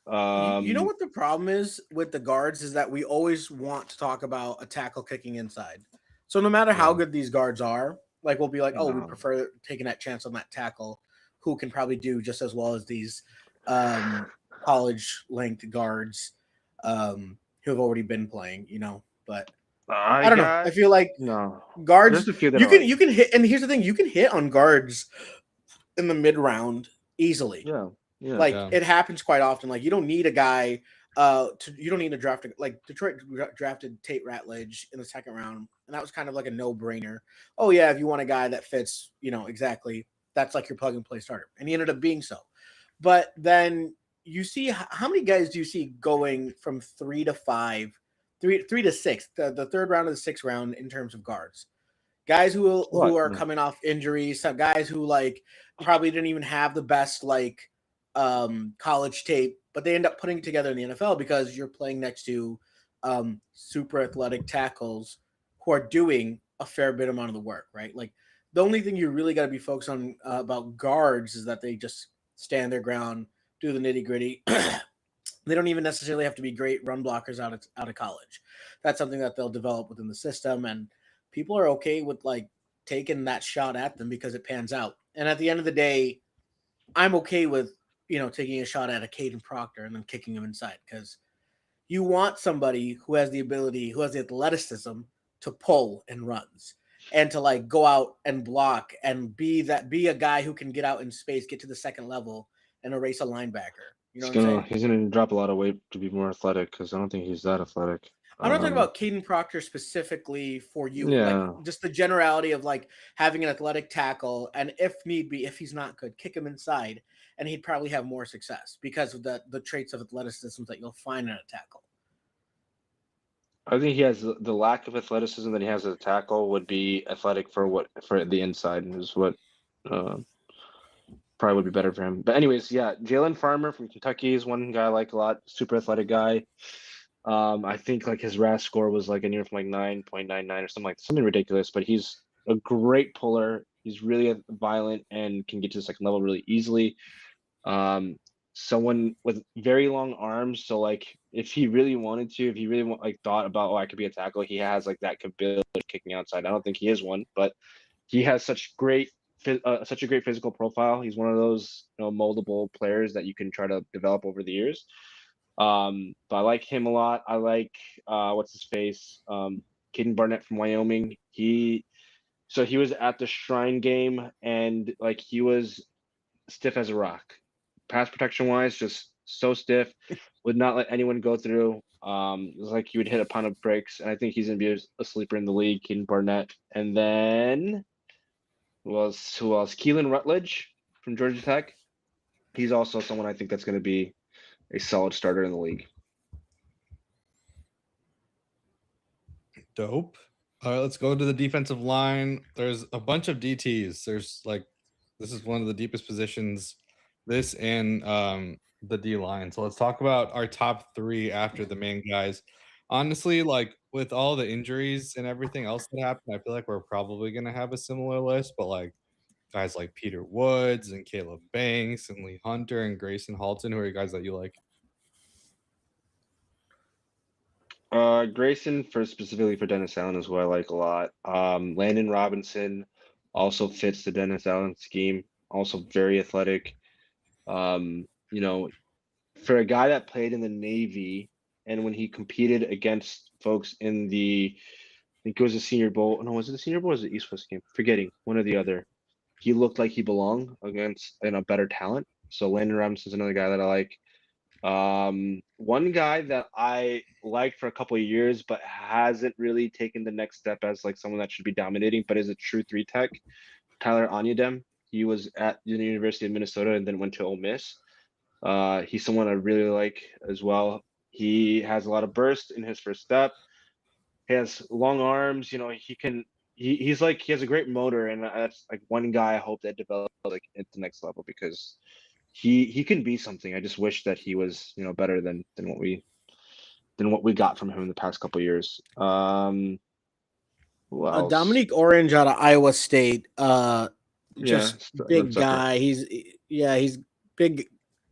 You know what the problem is with the guards is that we always want to talk about a tackle kicking inside. So no matter how good these guards are, like we'll be like, we prefer taking that chance on that tackle, who can probably do just as well as these college length guards who have already been playing, But I don't know. I feel like guards. You can hit, and here's the thing: you can hit on guards in the mid round easily. Yeah. It happens quite often. Like you don't need a guy. You don't need to draft like Detroit drafted Tate Ratledge in the second round, and that was kind of like a no-brainer. Oh yeah, if you want a guy that fits, exactly, that's like your plug and play starter, and he ended up being so. But then you see how many guys do you see going from 3 to 5, 3 to 6, the third round of the sixth round in terms of guards, guys who are coming off injuries, some guys who like probably didn't even have the best like college tape, but they end up putting it together in the NFL because you're playing next to super athletic tackles who are doing a fair bit amount of the work, right? Like the only thing you really got to be focused on about guards is that they just stand their ground, do the nitty gritty. They don't even necessarily have to be great run blockers out of college. That's something that they'll develop within the system, and people are okay with like taking that shot at them because it pans out. And at the end of the day, I'm okay with taking a shot at a Caden Proctor and then kicking him inside because you want somebody who has the ability, who has the athleticism to pull and runs and to like go out and block and be a guy who can get out in space, get to the second level and erase a linebacker. You know what I'm saying? He's gonna drop a lot of weight to be more athletic because I don't think he's that athletic. I'm not talking about Caden Proctor specifically for you. Yeah. Like just the generality of like having an athletic tackle, and if need be, if he's not good, kick him inside, and he'd probably have more success because of the traits of athleticism that you'll find in a tackle. I think he has the lack of athleticism that he has as a tackle would be athletic for the inside is what probably would be better for him. But anyways, yeah, Jalen Farmer from Kentucky is one guy I like a lot. Super athletic guy. I think like his RAS score was like anywhere from like 9.99 or something ridiculous. But he's a great puller. He's really violent and can get to the second level really easily. Someone with very long arms. So like if he really wanted to, if he really thought about, I could be a tackle, he has like that capability of kicking outside. I don't think he is one, but he has such a great physical profile. He's one of those moldable players that you can try to develop over the years. But I like him a lot. I like what's his face, Caden Barnett from Wyoming. He was at the Shrine game and like he was stiff as a rock. Pass protection wise, just so stiff, would not let anyone go through. It was like he would hit a pound of bricks, and I think he's gonna be a sleeper in the league. Caden Barnett, and then who else? Keelan Rutledge from Georgia Tech. He's also someone I think that's gonna be a solid starter in the league. Dope. All right, let's go to the defensive line. There's a bunch of DTs. This is one of the deepest positions. This and the D line. So let's talk about our top 3 after the main guys. Honestly, like with all the injuries and everything else that happened, I feel like we're probably gonna have a similar list. But like guys like Peter Woods and Caleb Banks and Lee Hunter and Grayson Halton, who are you guys that you like? Grayson specifically for Dennis Allen is who I like a lot. Landon Robinson also fits the Dennis Allen scheme. Also very athletic. For a guy that played in the Navy and when he competed against folks in the, I think it was the Senior Bowl. No, was it the Senior Bowl or was it East West game? Forgetting one or the other. He looked like he belonged against a better talent. So Landon Robinson's another guy that I like. One guy that I liked for a couple of years but hasn't really taken the next step as like someone that should be dominating, but is a true 3 tech, Tyler Onyedem. He was at the University of Minnesota and then went to Ole Miss. He's someone I really like as well. He has a lot of burst in his first step. He has long arms. He has a great motor, and that's like one guy I hope that develops like at the next level because he can be something. I just wish that he was better than what we got from him in the past couple of years. Who else? Dominique Orange out of Iowa State. Just big guy. He's big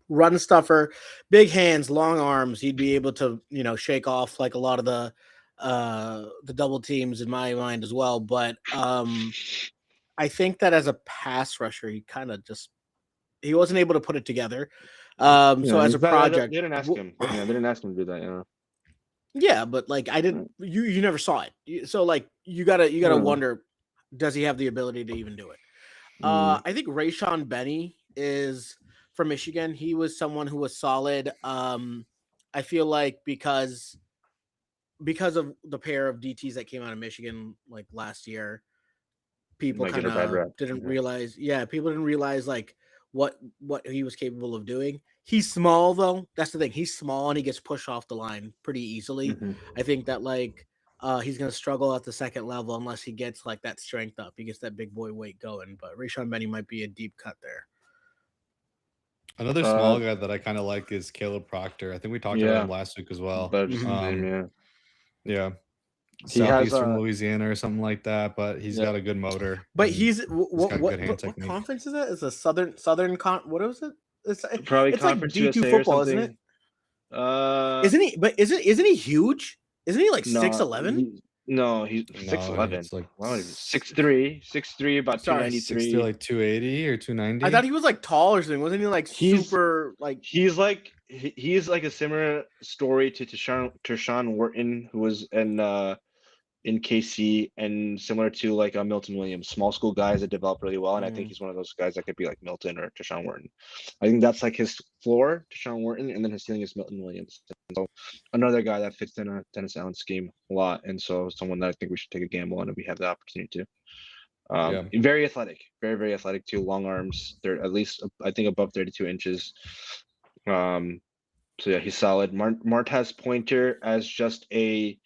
run stuffer, big hands, long arms. He'd be able to, shake off like a lot of the double teams in my mind as well. But I think that as a pass rusher, he kind of he wasn't able to put it together. So as a project, they didn't ask him. Yeah, they didn't ask him to do that. Yeah. Yeah, but like I didn't. You never saw it. So like you gotta wonder, does he have the ability to even do it? I think Rayshawn Benny is from Michigan. He was someone who was solid. I feel like because of the pair of DTs that came out of Michigan like last year, people kind of didn't realize. Yeah, people didn't realize like what he was capable of doing. He's small though. That's the thing. He's small and he gets pushed off the line pretty easily. Mm-hmm. I think that like he's going to struggle at the second level unless he gets like that strength up. He gets that big boy weight going. But Rayshawn Benny might be a deep cut there. Another small guy that I kind of like is Caleb Proctor. I think we talked about him last week as well. Yeah. Southeast from Louisiana or something like that, but he's got a good motor. But what conference is that? It's a Southern what is it? It's probably it's like D2 football, isn't it? Isn't he? But isn't he huge? Isn't he like 6'11"? No, he's 6'11". It's like 6'3", about 293. Like 280 or 290. I thought he was like tall or something. Wasn't he like super like? He's like a similar story to Tershawn Wharton, who was in in KC, and similar to like Milton Williams, small school guys that develop really well. And I think he's one of those guys that could be like Milton or Deshaun Wharton. I think that's like his floor, Deshaun Wharton, and then his ceiling is Milton Williams. So another guy that fits in a Dennis Allen scheme a lot, and so someone that I think we should take a gamble on if we have the opportunity to. Very athletic, very, very athletic too. Long arms. They're at least, I think, above 32 inches. So yeah, he's solid. Martez Pointer as just a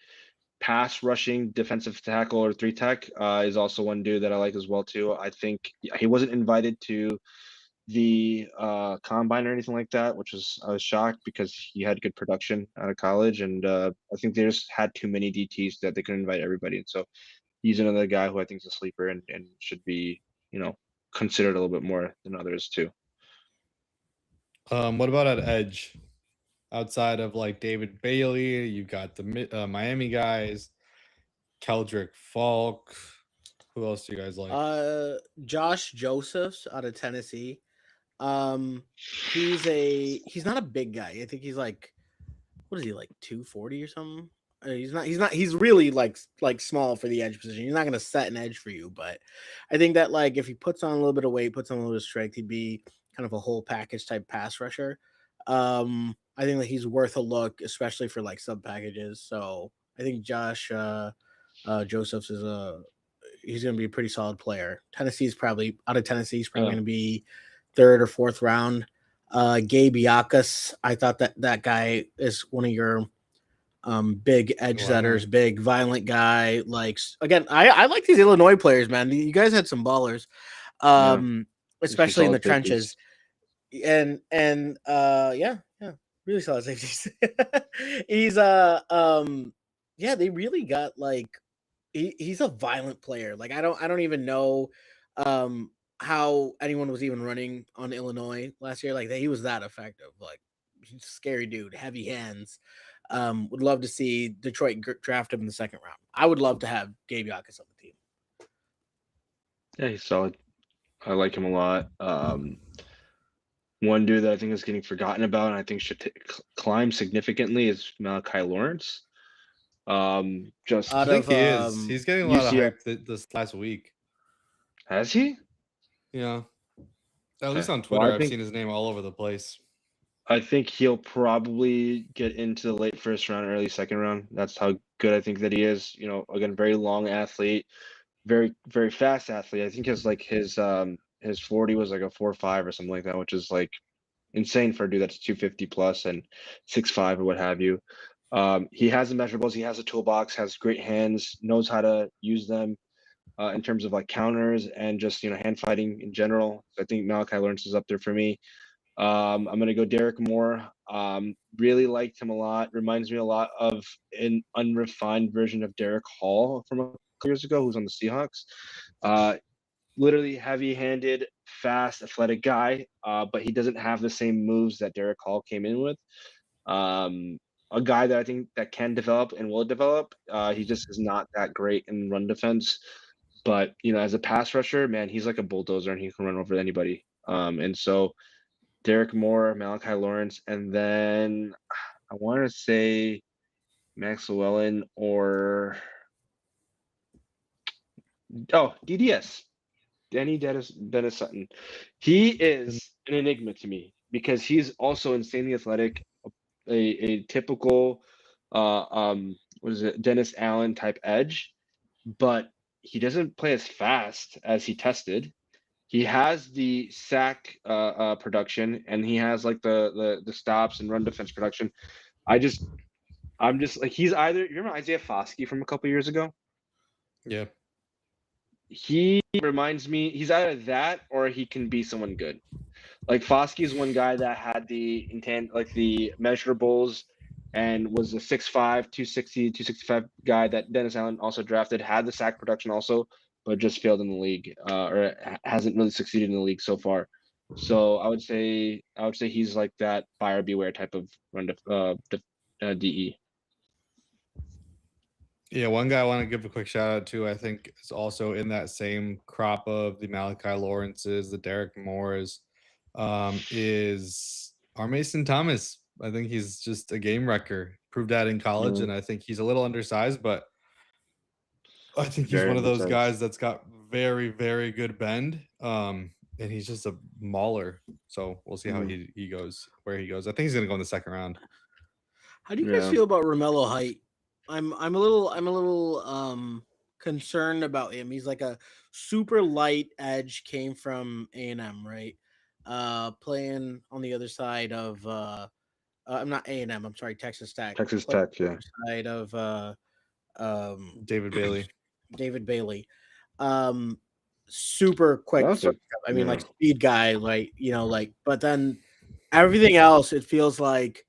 pass rushing defensive tackle or 3-tech is also one dude that I like as well too. I think he wasn't invited to the combine or anything like that, which I was shocked because he had good production out of college, and I think they just had too many DTs that they couldn't invite everybody. And so he's another guy who I think is a sleeper and should be, considered a little bit more than others too. What about at edge? Outside of like David Bailey, you got the Miami guys, Keldrick Falk. Who else do you guys like? Josh Josephs out of Tennessee. He's not a big guy. I think he's like, what is he, like 240 or something? He's really like small for the edge position. He's not going to set an edge for you, but I think that like if he puts on a little bit of weight, puts on a little bit of strength, he'd be kind of a whole package type pass rusher. I think that he's worth a look, especially for like sub packages. So I think Josh Josephs he's going to be a pretty solid player. Tennessee's probably going to be 3rd or 4th round. Gabe Yakas, I thought that guy is one of your big edge setters, big violent guy. Like again, I like these Illinois players, man. You guys had some ballers, especially in the trenches. And really solid safeties. He's they really got like he's a violent player. Like I don't even know how anyone was even running on Illinois last year. Like he was that effective. Like he's a scary dude, heavy hands. Would love to see Detroit draft him in the 2nd round. I would love to have Gabe Yakas on the team. Yeah, he's solid. I like him a lot. One dude that I think is getting forgotten about and I think should climb significantly is Malachi Lawrence. I think he is. He's getting a lot of hype this last week. Has he? Yeah. At least on Twitter, I've seen his name all over the place. I think he'll probably get into the late 1st round, early 2nd round. That's how good I think that he is. Again, very long athlete, very, very fast athlete. I think his 40 was like a 4.5 or something like that, which is like insane for a dude that's 250 plus and 6'5" or what have you. He has the measurables, he has a toolbox, has great hands, knows how to use them in terms of like counters and just hand fighting in general. So I think Malachi Lawrence is up there for me. I'm gonna go Derek Moore. Really liked him a lot. Reminds me a lot of an unrefined version of Derek Hall from a couple years ago, who's on the Seahawks. Literally heavy-handed, fast, athletic guy, but he doesn't have the same moves that Derek Hall came in with. A guy that I think that can develop and will develop. He just is not that great in run defense, but as a pass rusher, man, he's like a bulldozer and he can run over anybody. And so Derek Moore, Malachi Lawrence, and then I want to say Max Llewellyn or DDS. Danny Dennis Sutton. He is an enigma to me because he's also insanely athletic, a typical Dennis Allen type edge, but he doesn't play as fast as he tested. He has the sack production and he has like the stops and run defense production. I'm just like he's either, you remember Isaiah Foskey from a couple years ago? Yeah. He reminds me, he's either that or he can be someone good. Like Foskey is one guy that had the intent, like the measurables, and was a 6'5", 260, 265 guy that Dennis Allen also drafted, had the sack production also, but just failed in the league, or hasn't really succeeded in the league so far. So I would say he's like that buyer beware type of run DE. Yeah, one guy I want to give a quick shout out to, I think is also in that same crop of the Malachi Lawrences, the Derek Moores, is our Mason Thomas. I think he's just a game wrecker. Proved that in college, and I think he's a little undersized, but I think he's one of those guys that's got very, very good bend. And he's just a mauler. So we'll see how he goes, where he goes. I think he's gonna go in the second round. How do you guys feel about Romello Height? I'm a little concerned about him. He's like a super light edge, came from A&M, right? Playing on the other side of I'm not A&M, I'm sorry, Texas Tech. Texas Tech, yeah. Side of David Bailey. David Bailey. Super quick. I mean, like speed guy, like, you know, like, but then everything else, it feels like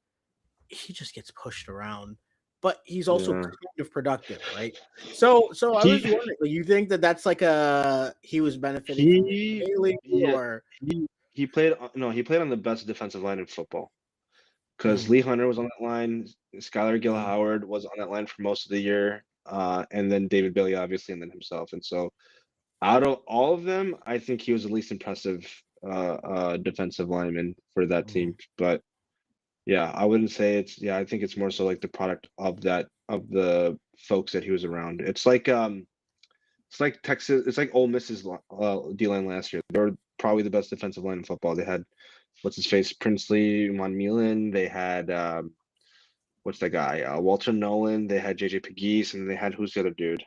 he just gets pushed around, but he's also kind of productive, right? So I was wondering, you think that that's like he was benefiting from Bailey, or he played on the best defensive line in football, because Lee Hunter was on that line, Skylar Gill Howard was on that line for most of the year, and then David Bailey obviously, and then himself. And so out of all of them, I think he was the least impressive defensive lineman for that team. But yeah, I wouldn't say I think it's more so like the product of the folks that he was around. It's like Texas, it's like Ole Miss's D-line last year. They were probably the best defensive line in football. They had Princely, Monmilan. They had what's that guy? Walter Nolan. They had JJ Pegues, and they had, who's the other dude?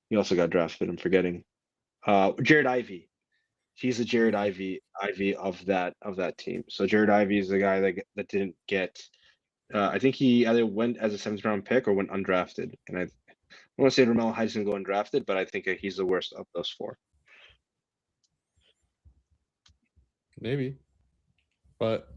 He also got drafted. I'm forgetting. Jared Ivey. He's the Jared Ivey of that team. So Jared Ivey is the guy that didn't get. I think he either went as a 7th round pick or went undrafted. And I want to say Romello Height's gonna go undrafted, but I think he's the worst of those 4. Maybe, but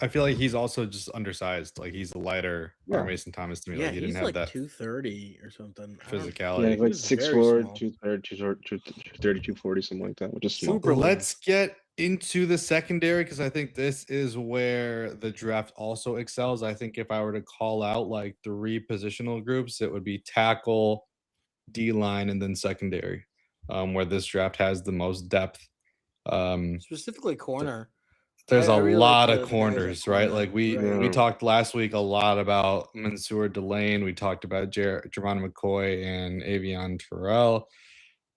I feel like he's also just undersized. Like, he's a lighter Mason Thomas to me. Yeah, like, he didn't have like that 230 or something. Physicality. Yeah, like 6'4", 230, 240, something like that, which is small. Super. Let's get into the secondary, because I think this is where the draft also excels. I think if I were to call out like 3 positional groups, it would be tackle, D-line, and then secondary, where this draft has the most depth. Specifically corner. There's a lot of corners, right? Like we talked last week a lot about Mansour Delane. We talked about Gervon McCoy and Avion Terrell.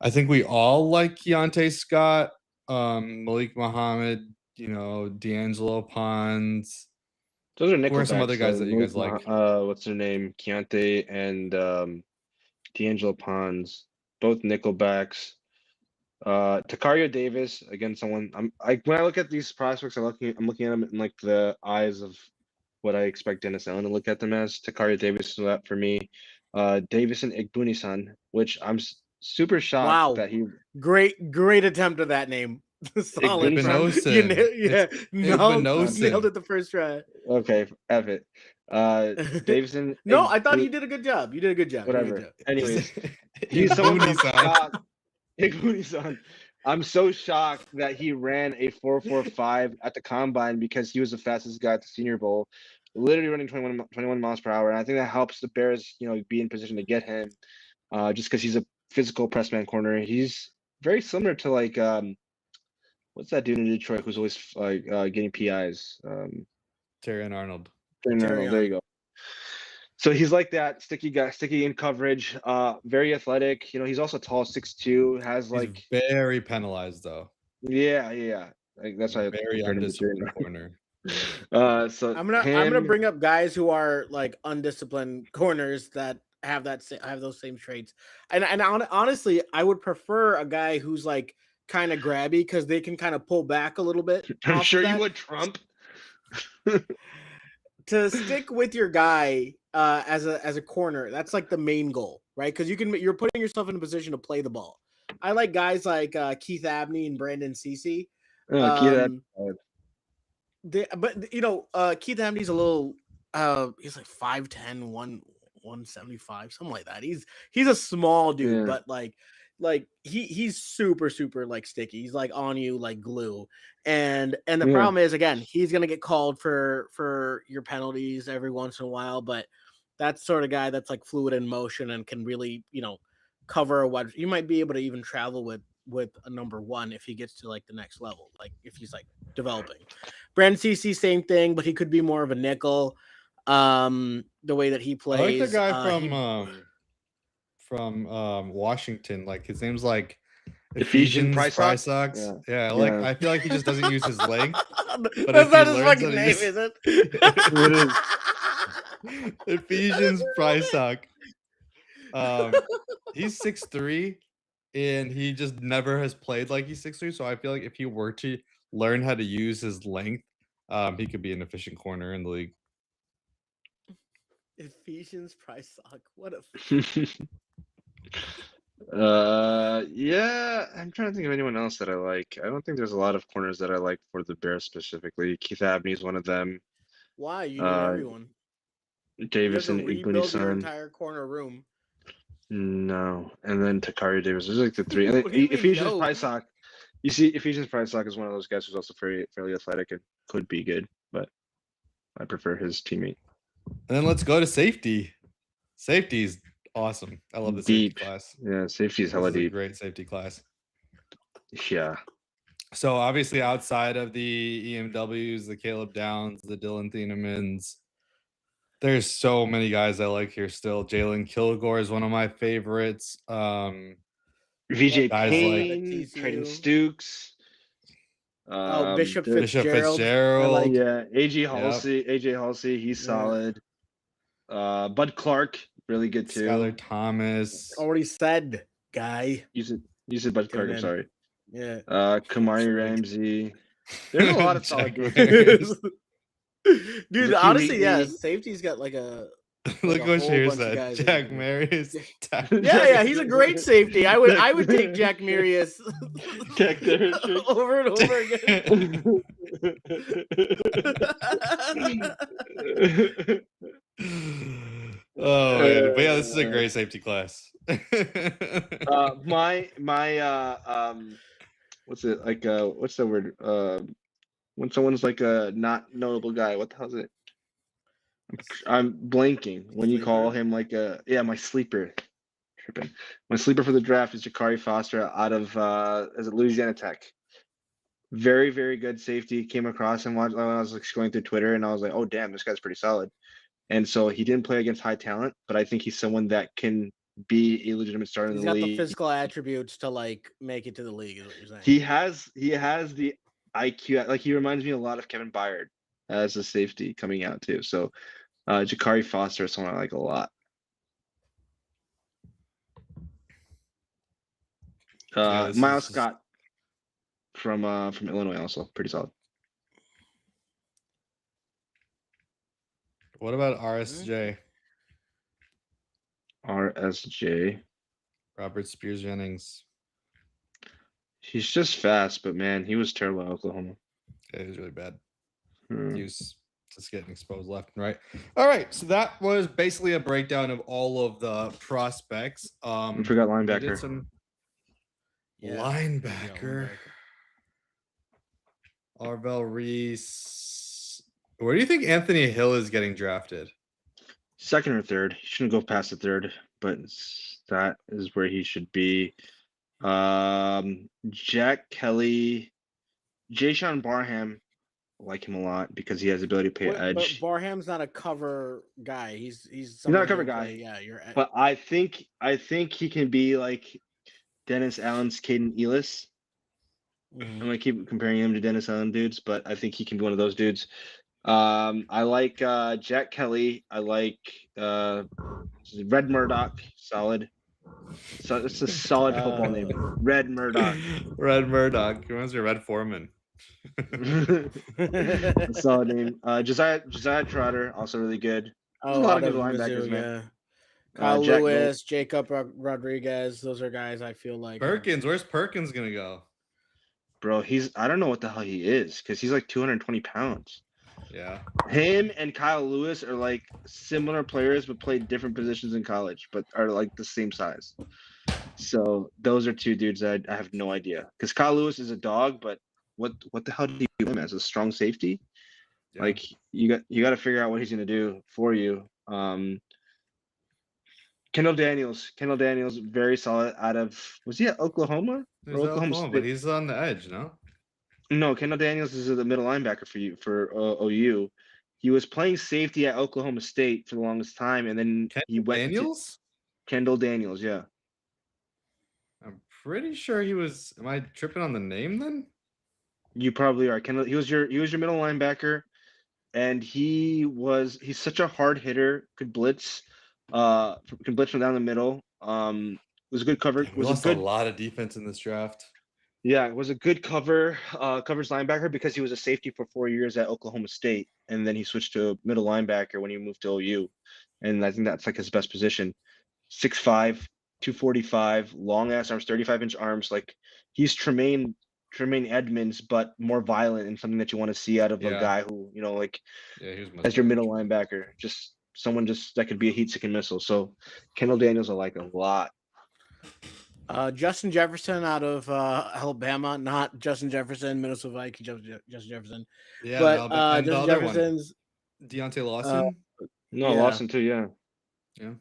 I think we all like Keontae Scott, Malik Muhammad, D'Angelo Pons. Those are nickelbacks. Who are some other guys that you guys like? What's their name? Keontae and D'Angelo Pons, both nickelbacks. Takario Davis, again, someone when I look at these prospects, I'm looking at them in like the eyes of what I expect Dennis Allen to look at them as. Takario Davis is that for me. Davison Igbunisan, which I'm super shocked that he great attempt at that name. Solid. Nailed it the first try. Okay, F it. Davison. No, I thought you did a good job. Whatever. Anyways, he's someone Igbunisan. I'm so shocked that he ran a 4.45 at the combine, because he was the fastest guy at the Senior Bowl, literally running 21 miles per hour. And I think that helps the Bears, be in position to get him, just because he's a physical press man corner. He's very similar to like what's that dude in Detroit who's always like getting PIs? Terrion Arnold. There you go. So he's like that sticky guy, sticky in coverage, very athletic. He's also tall, 6'2", has like he's very penalized though. Yeah. Like that's why very undisciplined corner. So I'm gonna bring up guys who are like undisciplined corners that have those same traits. And honestly, I would prefer a guy who's like kind of grabby, because they can kind of pull back a little bit. I'm sure you would, Trump. To stick with your guy as a corner, that's like the main goal, right? Because you're putting yourself in a position to play the ball. I like guys like Keith Abney and Brandon Cece. Keith Abney's a little he's like 5'10", 175, something like that. He's a small dude, but like he's super like sticky. He's like on you like glue. And the problem is, again, he's gonna get called for your penalties every once in a while, but that's sort of guy that's like fluid in motion and can really, cover a wide. You might be able to even travel with a number 1 if he gets to like the next level, like if he's like developing. Brandon Cece, same thing, but he could be more of a nickel. The way that he plays. I like the guy from from Washington. Like his name's like Ephesians Prysock. Yeah, like I feel like he just doesn't use his length. But That's if not he his learns fucking how to name, use- is it? It is. Ephesians Prysock. He's 6'3", and he just never has played like he's 6'3". So I feel like if he were to learn how to use his length, he could be an efficient corner in the league. Ephesians Prysock. What a Yeah, I'm trying to think of anyone else that I like. I don't think there's a lot of corners that I like for the Bears specifically. Keith Abney is one of them. why you need everyone. Davis and rebuild your Igbenison. entire corner room. No, and then Takari Davis. Those are like the three. And then What do you mean, Ephesians no? Prysock. You see, Ephesians Prysock is one of those guys who's also fairly athletic and could be good, but I prefer his teammate. And then let's go to safety. Safety's awesome. I love the safety Deep. class. Yeah, safety is hella This is a deep. great safety class. Yeah. So obviously outside of the EMWs, the Caleb Downs, the Dylan Thienemans, there's so many guys I like here still. Jalen Kilgore is one of my favorites. VJ guys Payne, like- Trayden Stukes. Bishop there's- Fitzgerald. I like- Yeah, AJ Halsey, he's solid. Bud Clark, really good too. Skylar Thomas. Already said, guy. You said Bud Clark, I'm in. sorry. Yeah. Kamari Ramsey. There's a lot of solid Jack dudes. Dude, Ricky honestly, yeah, Wheatley. safety's got like a Look a what whole Shear bunch of said. guys Jack in- Marius. yeah, he's a great safety. I would take Jack Marius Jack Derrick. over and over again. Oh man. But yeah, this is a great safety class. What's it like? What's the word? When someone's like a not notable guy, what the hell is it? I'm blanking. When you call him like my sleeper. Tripping. My sleeper for the draft is Jakari Foster out of is it Louisiana Tech. Very, very good safety. Came across him when I was like scrolling through Twitter, and I was like, oh damn, this guy's pretty solid. And so he didn't play against high talent, but I think he's someone that can be a legitimate starter in He's the got league. the physical attributes to like make it to the league, is what you're saying. He has the IQ. Like he reminds me a lot of Kevin Byard as a safety coming out too. So Jakari Foster is someone I like a lot. Miles Scott from Illinois also pretty solid. What about RSJ? RSJ. Robert Spears Jennings. He's just fast, but man, he was terrible at Oklahoma. Yeah, he was really bad. Hmm. He was just getting exposed left and right. All right, so that was basically a breakdown of all of the prospects. I forgot we did linebacker. some Yeah. linebacker. Arvell Reese. Where do you think Anthony Hill is getting drafted? Second or third. He shouldn't go past the third, but that is where he should be. Jack Kelly, Jayshon Barham, I like him a lot because he has the ability to play But edge. Barham's not a cover guy. He's not a someone cover who guy, play- yeah, you're. But I think he can be like Dennis Allen's Caden Elis. I'm gonna keep comparing him to Dennis Allen dudes, but I think he can be one of those dudes. I like Jack Kelly. I like Red Murdoch, solid. So it's a solid football name. Red Murdoch. Red Murdoch. Reminds me of Red Foreman. A solid name. Josiah Trotter, also really good. There's a lot of good linebackers, man. Yeah. Kyle Jack Lewis, Jacob Rodriguez. Those are guys I feel like. Perkins. Where's Perkins gonna go? Bro, I don't know what the hell he is because he's like 220 pounds. Yeah. Him and Kyle Lewis are like similar players, but played different positions in college, but are like the same size. So those are two dudes that I have no idea. Because Kyle Lewis is a dog, but what the hell do you do him as a strong safety? Yeah. Like you got to figure out what he's gonna do for you. Kendall Daniels, very solid. Was he at Oklahoma? He's Or at Oklahoma Oklahoma, but he's on the edge, no? No, Kendall Daniels is the middle linebacker for OU. He was playing safety at Oklahoma State for the longest time, and then he went. Daniels? Kendall Daniels, yeah. I'm pretty sure he was. Am I tripping on the name then? You probably are. Kendall, he was your middle linebacker, and he's such a hard hitter, could blitz from down the middle. Was a good cover. Damn, we lost a lot of defense in this draft. Yeah, it was a good coverage linebacker because he was a safety for 4 years at Oklahoma State, and then he switched to middle linebacker when he moved to OU, and I think that's like his best position. 6'5", 245, long ass arms, 35-inch arms. Like he's Tremaine Edmonds, but more violent and something that you want to see out of a guy who, like as your middle linebacker, just someone that could be a heat-seeking missile. So Kendall Daniels I like a lot. Justin Jefferson out of Alabama, not Justin Jefferson, Minnesota Vikings, Justin Jefferson. Yeah, but Justin Jefferson's Deontay Lawson. Lawson too, yeah.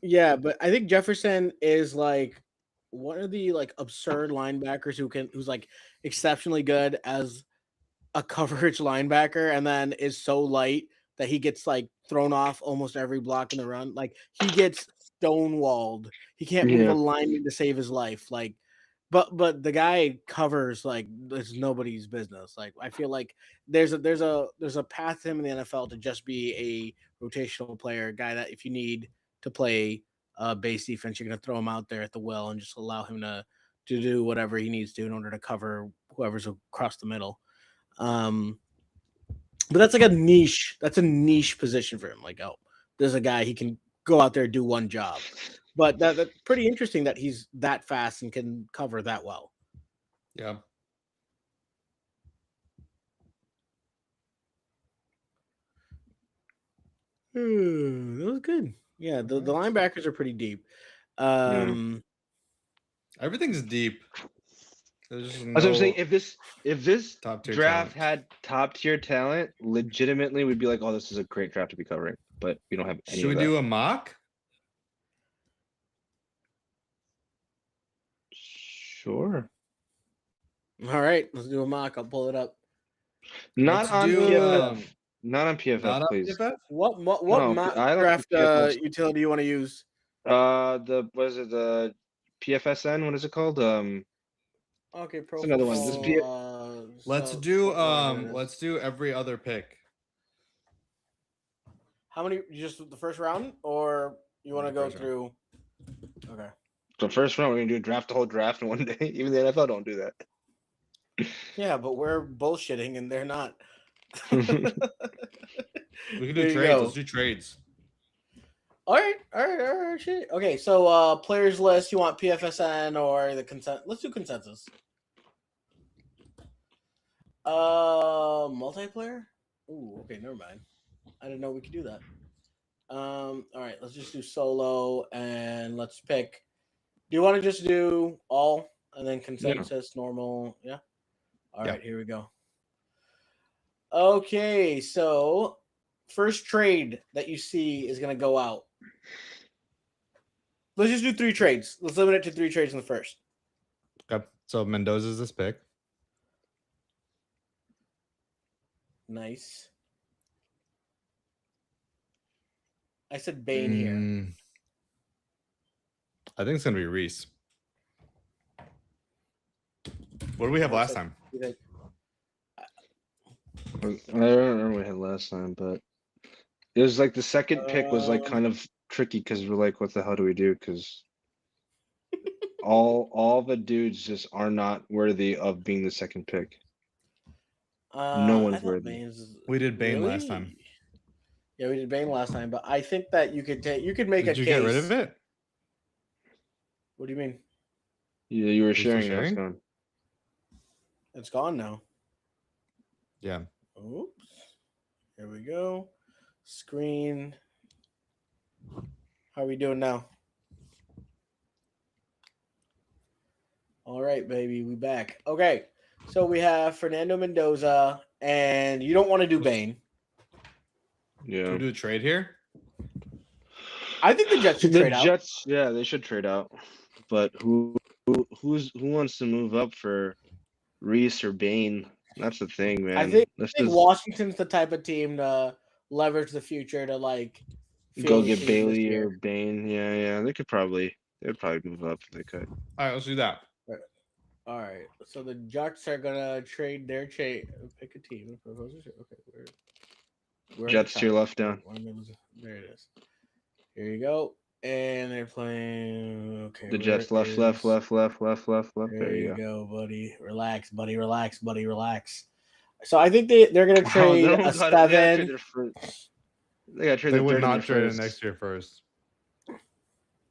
Yeah, but I think Jefferson is like one of the like absurd linebackers who's like exceptionally good as a coverage linebacker, and then is so light that he gets like thrown off almost every block in the run. Like he gets stonewalled. He can't move a lineman to save his life. Like, but the guy covers like it's nobody's business. Like I feel like there's a path to him in the NFL to just be a rotational player, a guy that if you need to play base defense, you're gonna throw him out there at the will and just allow him to do whatever he needs to in order to cover whoever's across the middle. But that's like a niche. That's a niche position for him. Like, oh, there's a guy he can go out there and do one job. But that's pretty interesting that he's that fast and can cover that well. Yeah. That was good. Yeah, the linebackers are pretty deep. Everything's deep. That's what I'm saying. If this draft had top tier talent, legitimately we'd be like, oh, this is a great draft to be covering. But we don't have any. Should we do a mock? Sure. All right, let's do a mock. I'll pull it up. Not on PFF. Not on PFF, please. PFF? What mock draft utility do you want to use? The PFSN? What is it called? Okay, Pro. Another one. Let's do every other pick. How many? Just the first round, or you want to go through? Okay. So first round, we're gonna do draft the whole draft in one day. Even the NFL don't do that. Yeah, but we're bullshitting, and they're not. We can do trades. Let's do trades. All right. Shit. Okay, so players list. You want PFSN or the consent? Let's do consensus. Multiplayer. Ooh, okay, never mind. I didn't know we could do that. All right, let's just do solo and let's pick. Do you want to just do all and then consensus, normal? Yeah. All right, here we go. Okay, so first trade that you see is going to go out. Let's just do 3 trades. Let's limit it to 3 trades in the first. Okay, so Mendoza's this pick. Nice. I said Bane here. I think it's going to be Reese. What did we have last time? I don't remember what we had last time, but it was like the second pick was like kind of tricky because we're like, what the hell do we do? Because all the dudes just are not worthy of being the second pick. No one's worthy. We did Bane last time. Yeah, we did Bane last time, but I think that you could make a case. Did you get rid of it? What do you mean? Yeah, you were sharing it. It's gone. It's gone now. Yeah. Oops. Here we go. Screen. How are we doing now? All right, baby. We back. Okay. So we have Fernando Mendoza, and you don't want to do Bane. Yeah. Should we do a trade here? I think the Jets should trade out. Yeah, they should trade out. But who wants to move up for Reese or Bane? That's the thing, man. I think Washington's the type of team to leverage the future to like go get Bailey or Bane. Yeah, they could probably. They would probably move up if they could. All right, let's do that. All right. So the Jets are gonna trade their trade. Pick a team. Okay. Where Jets to your left down. There it is. Here you go. And they're playing. Okay. The Jets left. There you go, buddy. Relax, buddy. Relax. So I think they're gonna trade a 7. They got trade. They would not trade it next year first.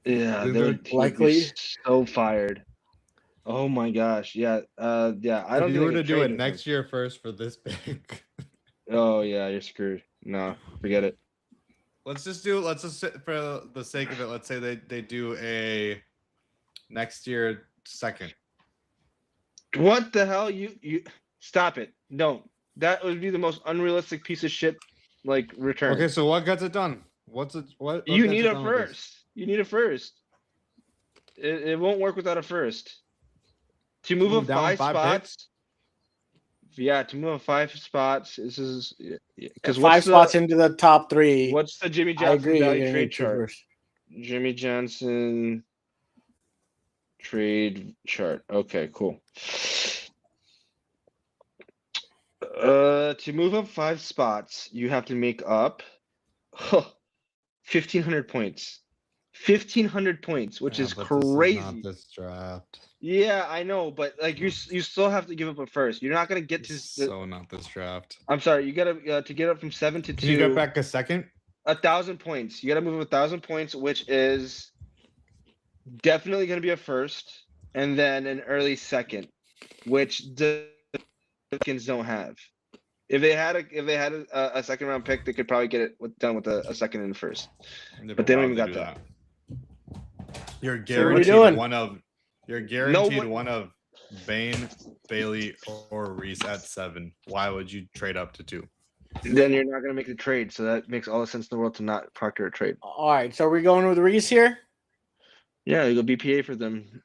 Yeah, they're likely so fired. Oh my gosh. Yeah. Yeah. I don't. If you were to do it next year first for this pick. Oh yeah, you're screwed. No, forget it. Let's just for the sake of it. Let's say they do a next year second. What the hell? You stop it. No, that would be the most unrealistic piece of shit. Like return. Okay, so what gets it done? What you need a first. You need a first. It won't work without a first. To move up 5 spots. Picks? Yeah, to move up 5 spots. This is because 5 spots into the top 3. What's the Jimmy Johnson value trade chart? Jimmy Johnson trade chart. Okay, cool. To move up 5 spots, you have to make up 1,500 points. 1,500 points, which is crazy. This is not this draft. Yeah, I know, but like you still have to give up a first. You're not gonna get to. So not this draft. I'm sorry. You gotta to get up from 7 to 2. Can you get back a second? 1,000 points. You gotta move 1,000 points, which is definitely gonna be a first, and then an early second, which the Pelicans don't have. If they had a second round pick, they could probably get it done with a second and a first. But they don't even got that. You're guaranteed one of Bane, Bailey, or Reese at 7. Why would you trade up to 2? Then you're not gonna make the trade, so that makes all the sense in the world to not proctor a trade. All right, so are we going with Reese here? Yeah, you go BPA for them.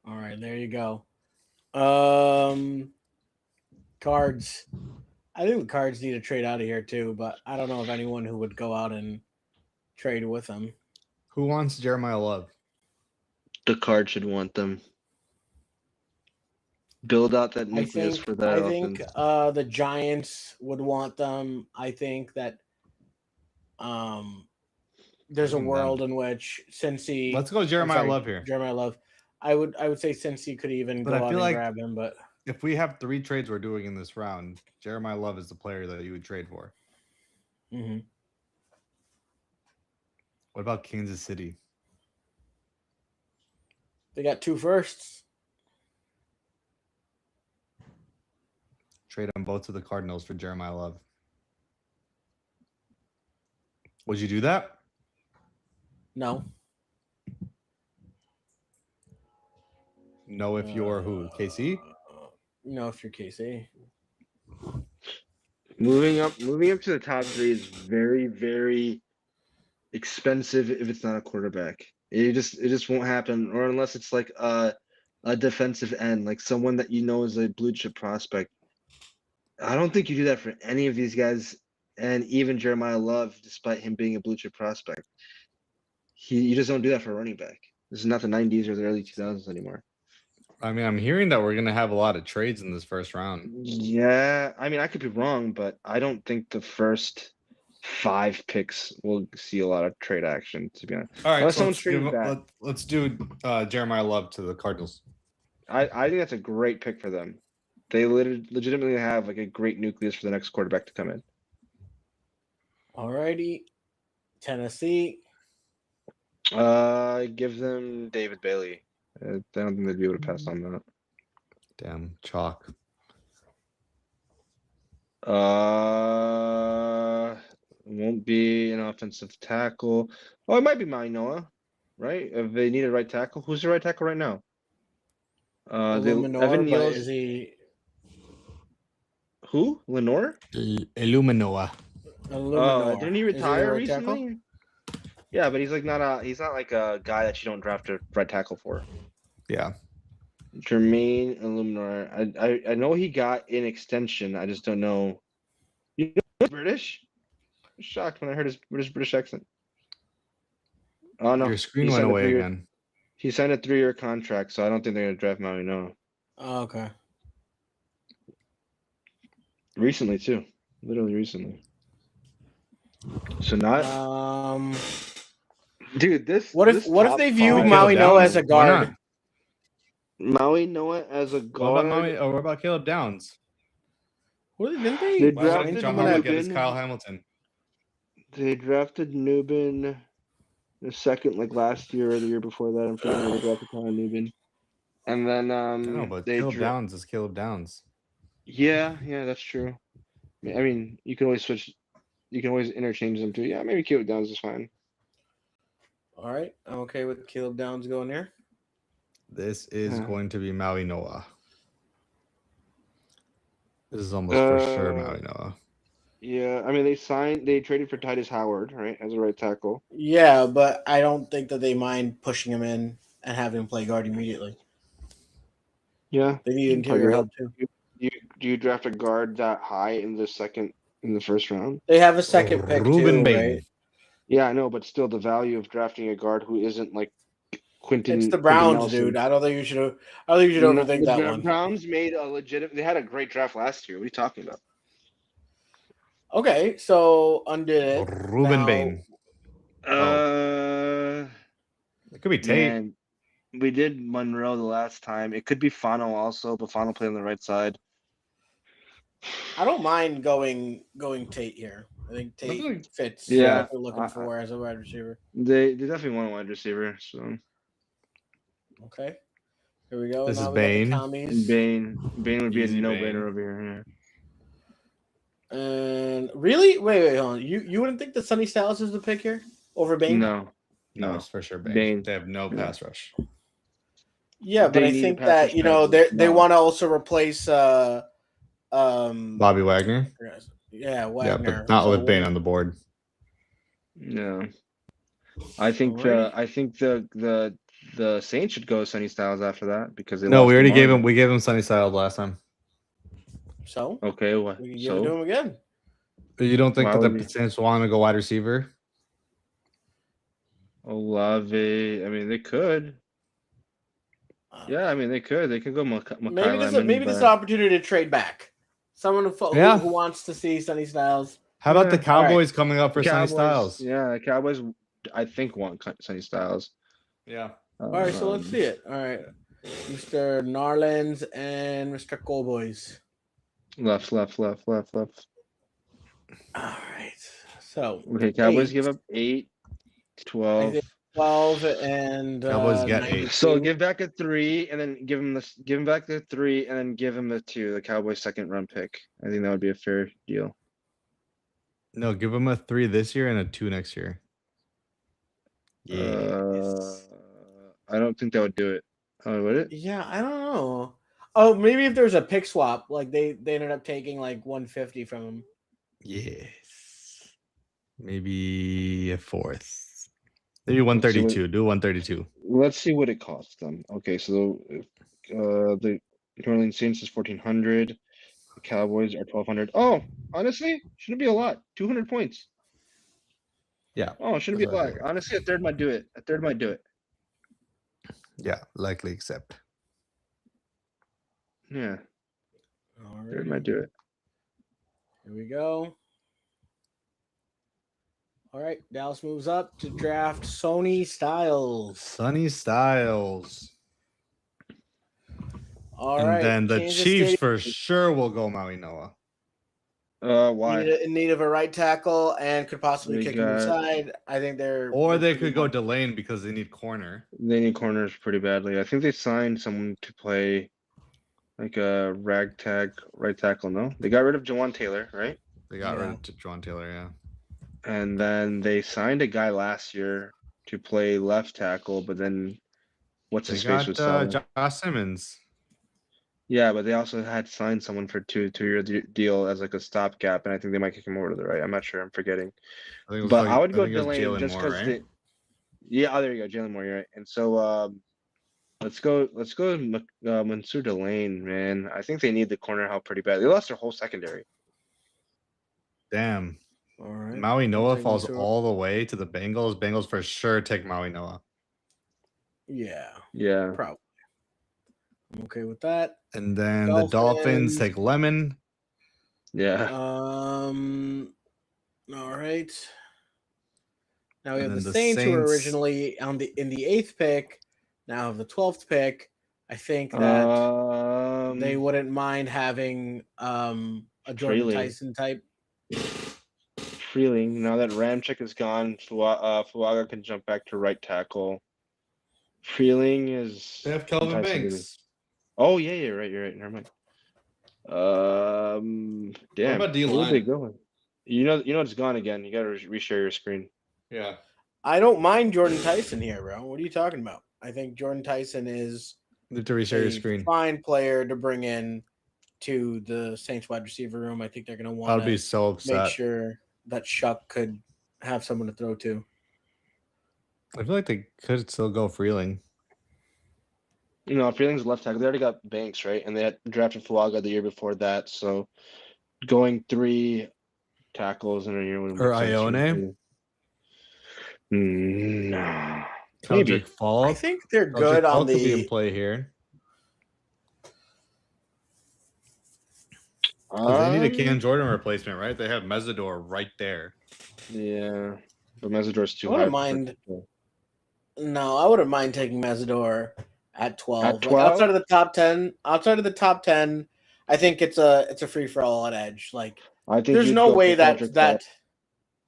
All right, there you go. Cards. I think the Cards need to trade out of here too, but I don't know of anyone who would go out and trade with them. Who wants Jeremiah Love? The Cards should want them. Build out that nucleus for that. I think the Giants would want them. I think that there's a world in which Cincy. Let's go Jeremiah Love here. Jeremiah Love. I would say Cincy could even go out and grab him, but if we have 3 trades we're doing in this round, Jeremiah Love is the player that you would trade for. Mm-hmm. What about Kansas City? They got 2 firsts. Trade them both to the Cardinals for Jeremiah Love. Would you do that? No. No, if you're who? KC? No, if you're KC. Moving up to the top 3 is very, very expensive if it's not a quarterback. It just won't happen, or unless it's like a defensive end, like someone that you know is a blue chip prospect. I don't think you do that for any of these guys, and even Jeremiah Love, despite him being a blue chip prospect. You just don't do that for a running back. This is not the 90s or the early 2000s anymore. I mean, I'm hearing that we're going to have a lot of trades in this first round. Yeah, I mean, I could be wrong, but I don't think the first 5 picks will see a lot of trade action, to be honest. All right, so let's do Jeremiah Love to the Cardinals. I think that's a great pick for them. They legitimately have like a great nucleus for the next quarterback to come in. All righty. Tennessee. Give them David Bailey. I don't think they'd be able to pass on that. Damn, chalk. Won't be an offensive tackle. Oh, it might be Mainoa, right? If they need a right tackle, who's the right tackle right now? Evan Neal. Is he? Who? Lenore? Illuminoa. Didn't he retire recently? Yeah, but he's not like a guy that you don't draft a right tackle for. Yeah. Jermaine Illuminor. I know he got an extension. I just don't know. You know British? I was shocked when I heard his British accent. Oh no, Your screen went away again. He signed a 3-year contract, so I don't think they're gonna draft Maui Noah. Oh, okay. Recently too, literally recently. So not, dude. What if they view five- Maui Caleb Noah Downs. as a Why guard? not? Maui Noah as a guard? What about Caleb Downs? Didn't they? They Why wouldn't drafted John Harbaugh get his Nubin. Kyle Hamilton? They drafted Nubin the second, like last year or the year before that. I'm forgetting where they drafted Kyle Nubin. And then I know, but Caleb Downs is Caleb Downs. Yeah, that's true. I mean, you can always switch. You can always interchange them too. Yeah, maybe Caleb Downs is fine. All right, I'm okay with Caleb Downs going there. This is going to be Maui Noah. This is almost for sure Maui Noah. Yeah, I mean they traded for Titus Howard, right, as a right tackle. Yeah, but I don't think that they mind pushing him in and having him play guard immediately. Yeah, they need interior help too. Do you draft a guard that high in the first round? They have a second pick Ruben too, Bain. right? Yeah, I know, but still, the value of drafting a guard who isn't like Quentin. It's the Browns, Nelson. Dude. I don't think you should overthink that one. The Browns made a legitimate. They had a great draft last year. What are you talking about? Okay, so undid it. Ruben Bain. It could be Tate. Man, we did Monroe the last time. It could be Fano also, but Fano played on the right side. I don't mind going Tate here. I think Tate fits what we're looking for as a wide receiver. They definitely want a wide receiver. So okay, here we go. This now is Bain. Bain would be a no-brainer over here. Yeah. And really, wait, hold on. You wouldn't think that Sonny Styles is the pick here over Bain? No, it's for sure Bain. They have no pass rush. Yeah, but I think that they want to also replace Bobby Wagner. Yeah, Wagner. Yeah, but not with Bain on the board. No, I think the Saints should go Sonny Styles after that because we already gave him. We gave him Sonny Styles last time. So okay, what? We can give it to him again. But you don't think that the Saints want to go wide receiver? Olave. I mean, they could. Yeah, I mean they could. They could go. Maybe this is an opportunity to trade back. Someone who wants to see Sonny Styles. How about the Cowboys coming up for Sonny Styles? Yeah, the Cowboys, I think, want Sonny Styles. Yeah. All right, so let's see it. All right, Mr. Narlands and Mr. Cowboys. Left. All right. So okay, Cowboys give up 8, 12. 12 and Cowboys get 8. So give back a 3 and then give him back the 3 and then give him the 2, the Cowboys' second round pick. I think that would be a fair deal. No, give him a 3 this year and a 2 next year. Yes. I don't think that would do it. Oh, would it? Yeah, I don't know. Oh, maybe if there's a pick swap, like they ended up taking like 150 from him. Yes. Maybe a 4th. Maybe 132. Do 132. Let's see what it costs them. Okay, so the New Orleans Saints is 1,400. The Cowboys are 1,200. Oh, honestly, shouldn't be a lot. 200 points. Yeah. Oh, it shouldn't be a lot. Honestly, a third might do it. Yeah, likely accept. Yeah. Third might do it. Here we go. All right, Dallas moves up to draft Sonny Styles. All right. And then the Kansas Chiefs City for sure will go Maui Noah. Why? In need of a right tackle and could possibly kick him inside. I think they could go Delane because they need corner. They need corners pretty badly. I think they signed someone to play like a ragtag right tackle. No, they got rid of Jawan Taylor, right? They got rid of Jawan Taylor, yeah. And then they signed a guy last year to play left tackle, but then what's his face was Josh Simmons. Yeah, but they also had signed someone for two-year deal as like a stopgap, and I think they might kick him over to the right. I'm not sure. I'm forgetting. But I would go Delane just because. Yeah, there you go, Jalen Moore. You're right. And so let's go Mansour Delane, man. I think they need the corner help pretty bad. They lost their whole secondary. Damn. All right. Maui Noah taking falls Tua. all the way to the Bengals. Bengals for sure take Maui Noah. Yeah, Yeah. probably. I'm okay with that. And then the Dolphins take Lemon. Yeah. All right. Now we And have the then the Saints, who were Saints- originally in the 8th pick. Now have the 12th pick. I think that they wouldn't mind having a Jordan Freeling. Tyson type. Freeling. Now that Ramczyk is gone, Fuaga can jump back to right tackle. Freeling is. They have Kelvin Tyson Banks. Oh yeah, you're right. Never mind. Damn. What about D-line? Where are they going? You know it's gone again. You gotta reshare your screen. Yeah. I don't mind Jordan Tyson here, bro. What are you talking about? I think Jordan Tyson is You have to reshare your screen. fine player to bring in to the Saints wide receiver room. I think they're going to want I'd be so upset. make sure that Shuck could have someone to throw to. I feel like they could still go Freeling. You know, Freeling's left tackle. They already got Banks, right? And they had drafted Fuaga the year before that. So going 3 tackles in a year would Or Ione? No. Keldrick Falk. I think they're good on could be in the. play here. They need a Cam Jordan replacement, right? They have Mesidor right there. Yeah, but Mesidor's too I high. wouldn't mind. No, I wouldn't mind taking Mesidor at 12. At Like, 12? outside of the top 10, I think it's a free for all at edge. Like, I think there's no way that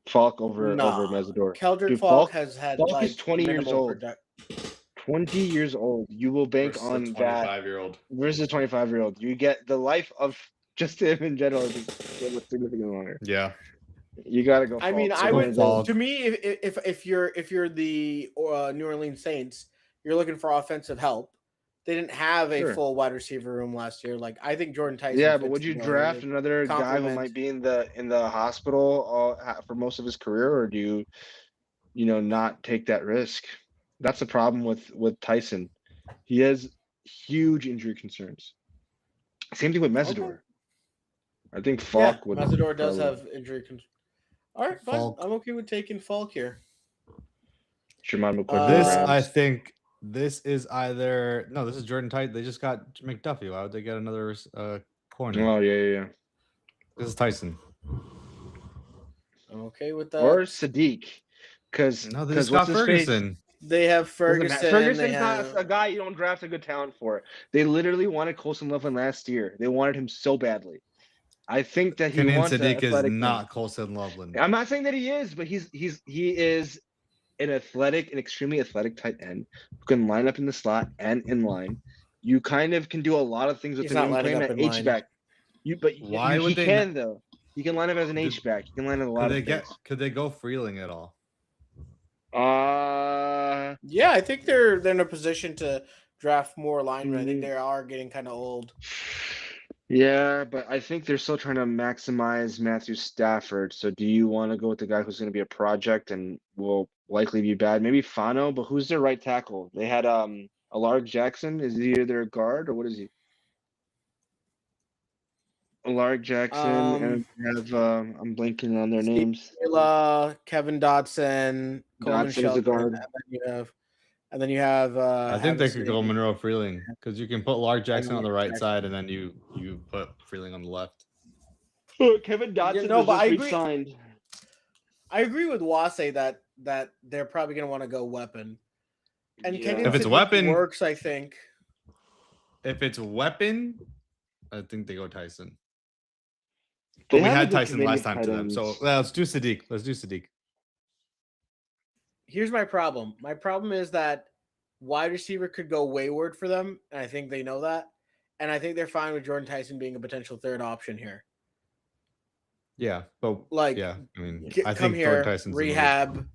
Falk over Mesidor. Keldrick Falk has had Falk like is 20 years old. 20 years old. You will bank Versus on a that. 25-year-old. Versus a 25-year-old. You get the life of just him in general. Significantly longer. Yeah. You gotta go. I mean, Falk. I would. Falk. To me, if you're the New Orleans Saints, you're looking for offensive help. They didn't have a full wide receiver room last year. Like, I think Jordan Tyson. Yeah, but would you draft another guy who might be in the hospital for most of his career, or do you not take that risk? That's the problem with Tyson. He has huge injury concerns. Same thing with Mesidor. Okay. I think Falk would. Mesidor does have injury concerns. All right, fine. Falk. I'm okay with taking Falk here. I think this is either this is Jordan Tyson. They just got McDuffie. Why would they get another corner? Oh yeah. This is Tyson. I'm okay with that. Or Sadiq, because they just got Ferguson. They have Ferguson. Ferguson's not a guy you don't draft a good talent for. They literally wanted Colson Loveland last year. They wanted him so badly. I think that Sadiq is not Colson Loveland. I'm not saying that he is, but he is an extremely athletic tight end who can line up in the slot and in line. You kind of can do a lot of things with him. You play him at H-back. Why would they? Can though. He can line up as an H-back. He can line up a lot of things. Could they go Freeling at all? Yeah, I think they're in a position to draft more linemen. I think they are getting kind of old. Yeah, but I think they're still trying to maximize Matthew Stafford. So do you want to go with the guy who's going to be a project and will likely be bad? Maybe Fano, but who's their right tackle? They had Alaric Jackson. Is he their guard or what is he? Alaric Jackson and have I'm blanking on their names. Kevin Dotson, Coleman Shelton, a guard. And then you have I think they could go Monroe Freeling because you can put Lark Jackson on the right side and then you put Freeling on the left. Kevin Dotson but I agree. Signed. I agree with Wase that they're probably going to want to go weapon. And if it's weapon works, I think. If it's weapon, I think they go Tyson. We had Tyson last time to them, so let's do Sadiq. Here's my problem. My problem is that wide receiver could go wayward for them, and I think they know that. And I think they're fine with Jordan Tyson being a potential third option here. Yeah, but I think Jordan Tyson's rehab.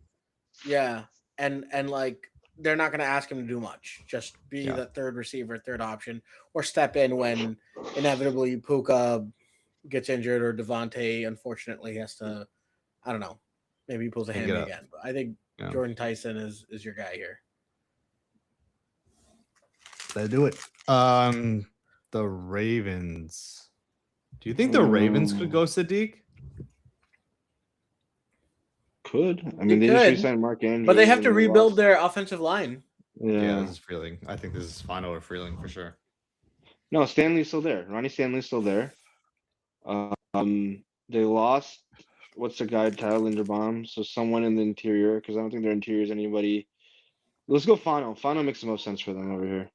Yeah, and like they're not going to ask him to do much. Just be the third receiver, third option, or step in when inevitably Puka gets injured or Devontae unfortunately has to. I don't know. Maybe he pulls a hammy again, but I think. Yeah. Jordan Tyson is your guy here. They do it. The Ravens. Do you think the Ravens could go Sadiq? Could. I mean, they just re-signed Mark Andrews. But they have to rebuild their offensive line. Yeah, this is Freeling. I think this is Fano or Freeling for sure. No, Stanley's still there. Ronnie Stanley's still there. They lost. What's the guy? Tyler Linderbaum. So someone in the interior, because I don't think their interior is anybody. Let's go Fano. Fano makes the most sense for them over here.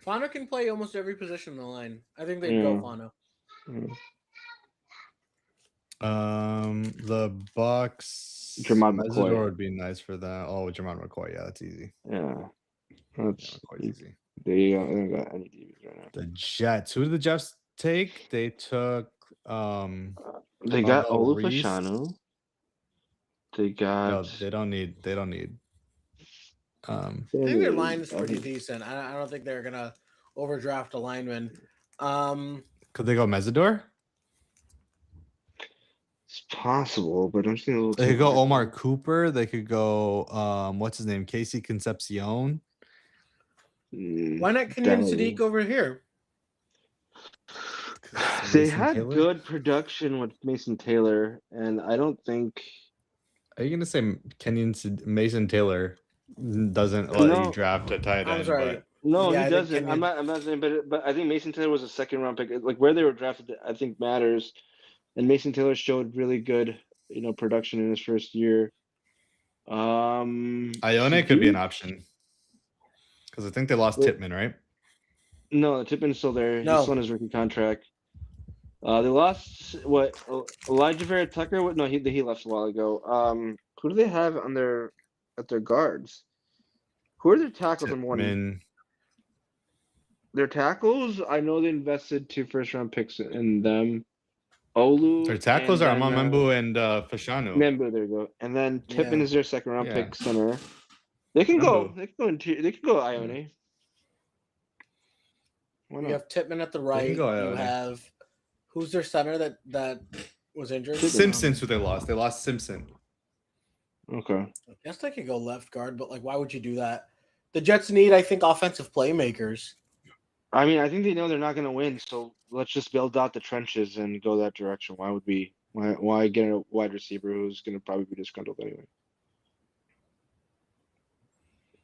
Fano can play almost every position in the line. I think they'd go Fano. The Bucks. Jermod McCoy would be nice for that. Oh, Jermod McCoy. Yeah, that's easy. Yeah, that's easy. They don't got any DBs right now. The Jets. Who did the Jets take? They took. They got Olufashanu. They got. No, they don't need. I think their line is pretty decent. I don't think they're gonna overdraft a lineman. Could they go Mesidor? It's possible, but I'm seeing a little. They could go Omar Cooper. They could go. What's his name? Casey Concepcion. Why not Kenyon Sadiq over here? They had good production with Mason Taylor, and I don't think. Are you gonna say Mason Taylor doesn't let you draft a tight end? I'm sorry. No, he doesn't. I'm not saying, but I think Mason Taylor was a second-round pick. Like where they were drafted, I think matters. And Mason Taylor showed really good, production in his first year. Ione could be an option because I think they lost Tippmann, right? No, Tippmann's still there. No. He's still on his rookie contract. They lost Elijah Vera Tucker. No, he left a while ago. Who do they have at their guards? Who are their tackles? Tippmann. Their tackles, I know they invested 2 first-round picks in them. Their tackles are Amon Membu and Fashanu. Membu, there you go. And then Tippmann is their second-round pick center. They can go. They can go Ione. You have Tippmann at the right. You have who's their center that was injured? Simpson's who they lost. They lost Simpson. Okay. I guess they could go left guard, but why would you do that? The Jets need, I think, offensive playmakers. I mean, I think they know they're not going to win, so let's just build out the trenches and go that direction. Why get a wide receiver who's going to probably be disgruntled anyway?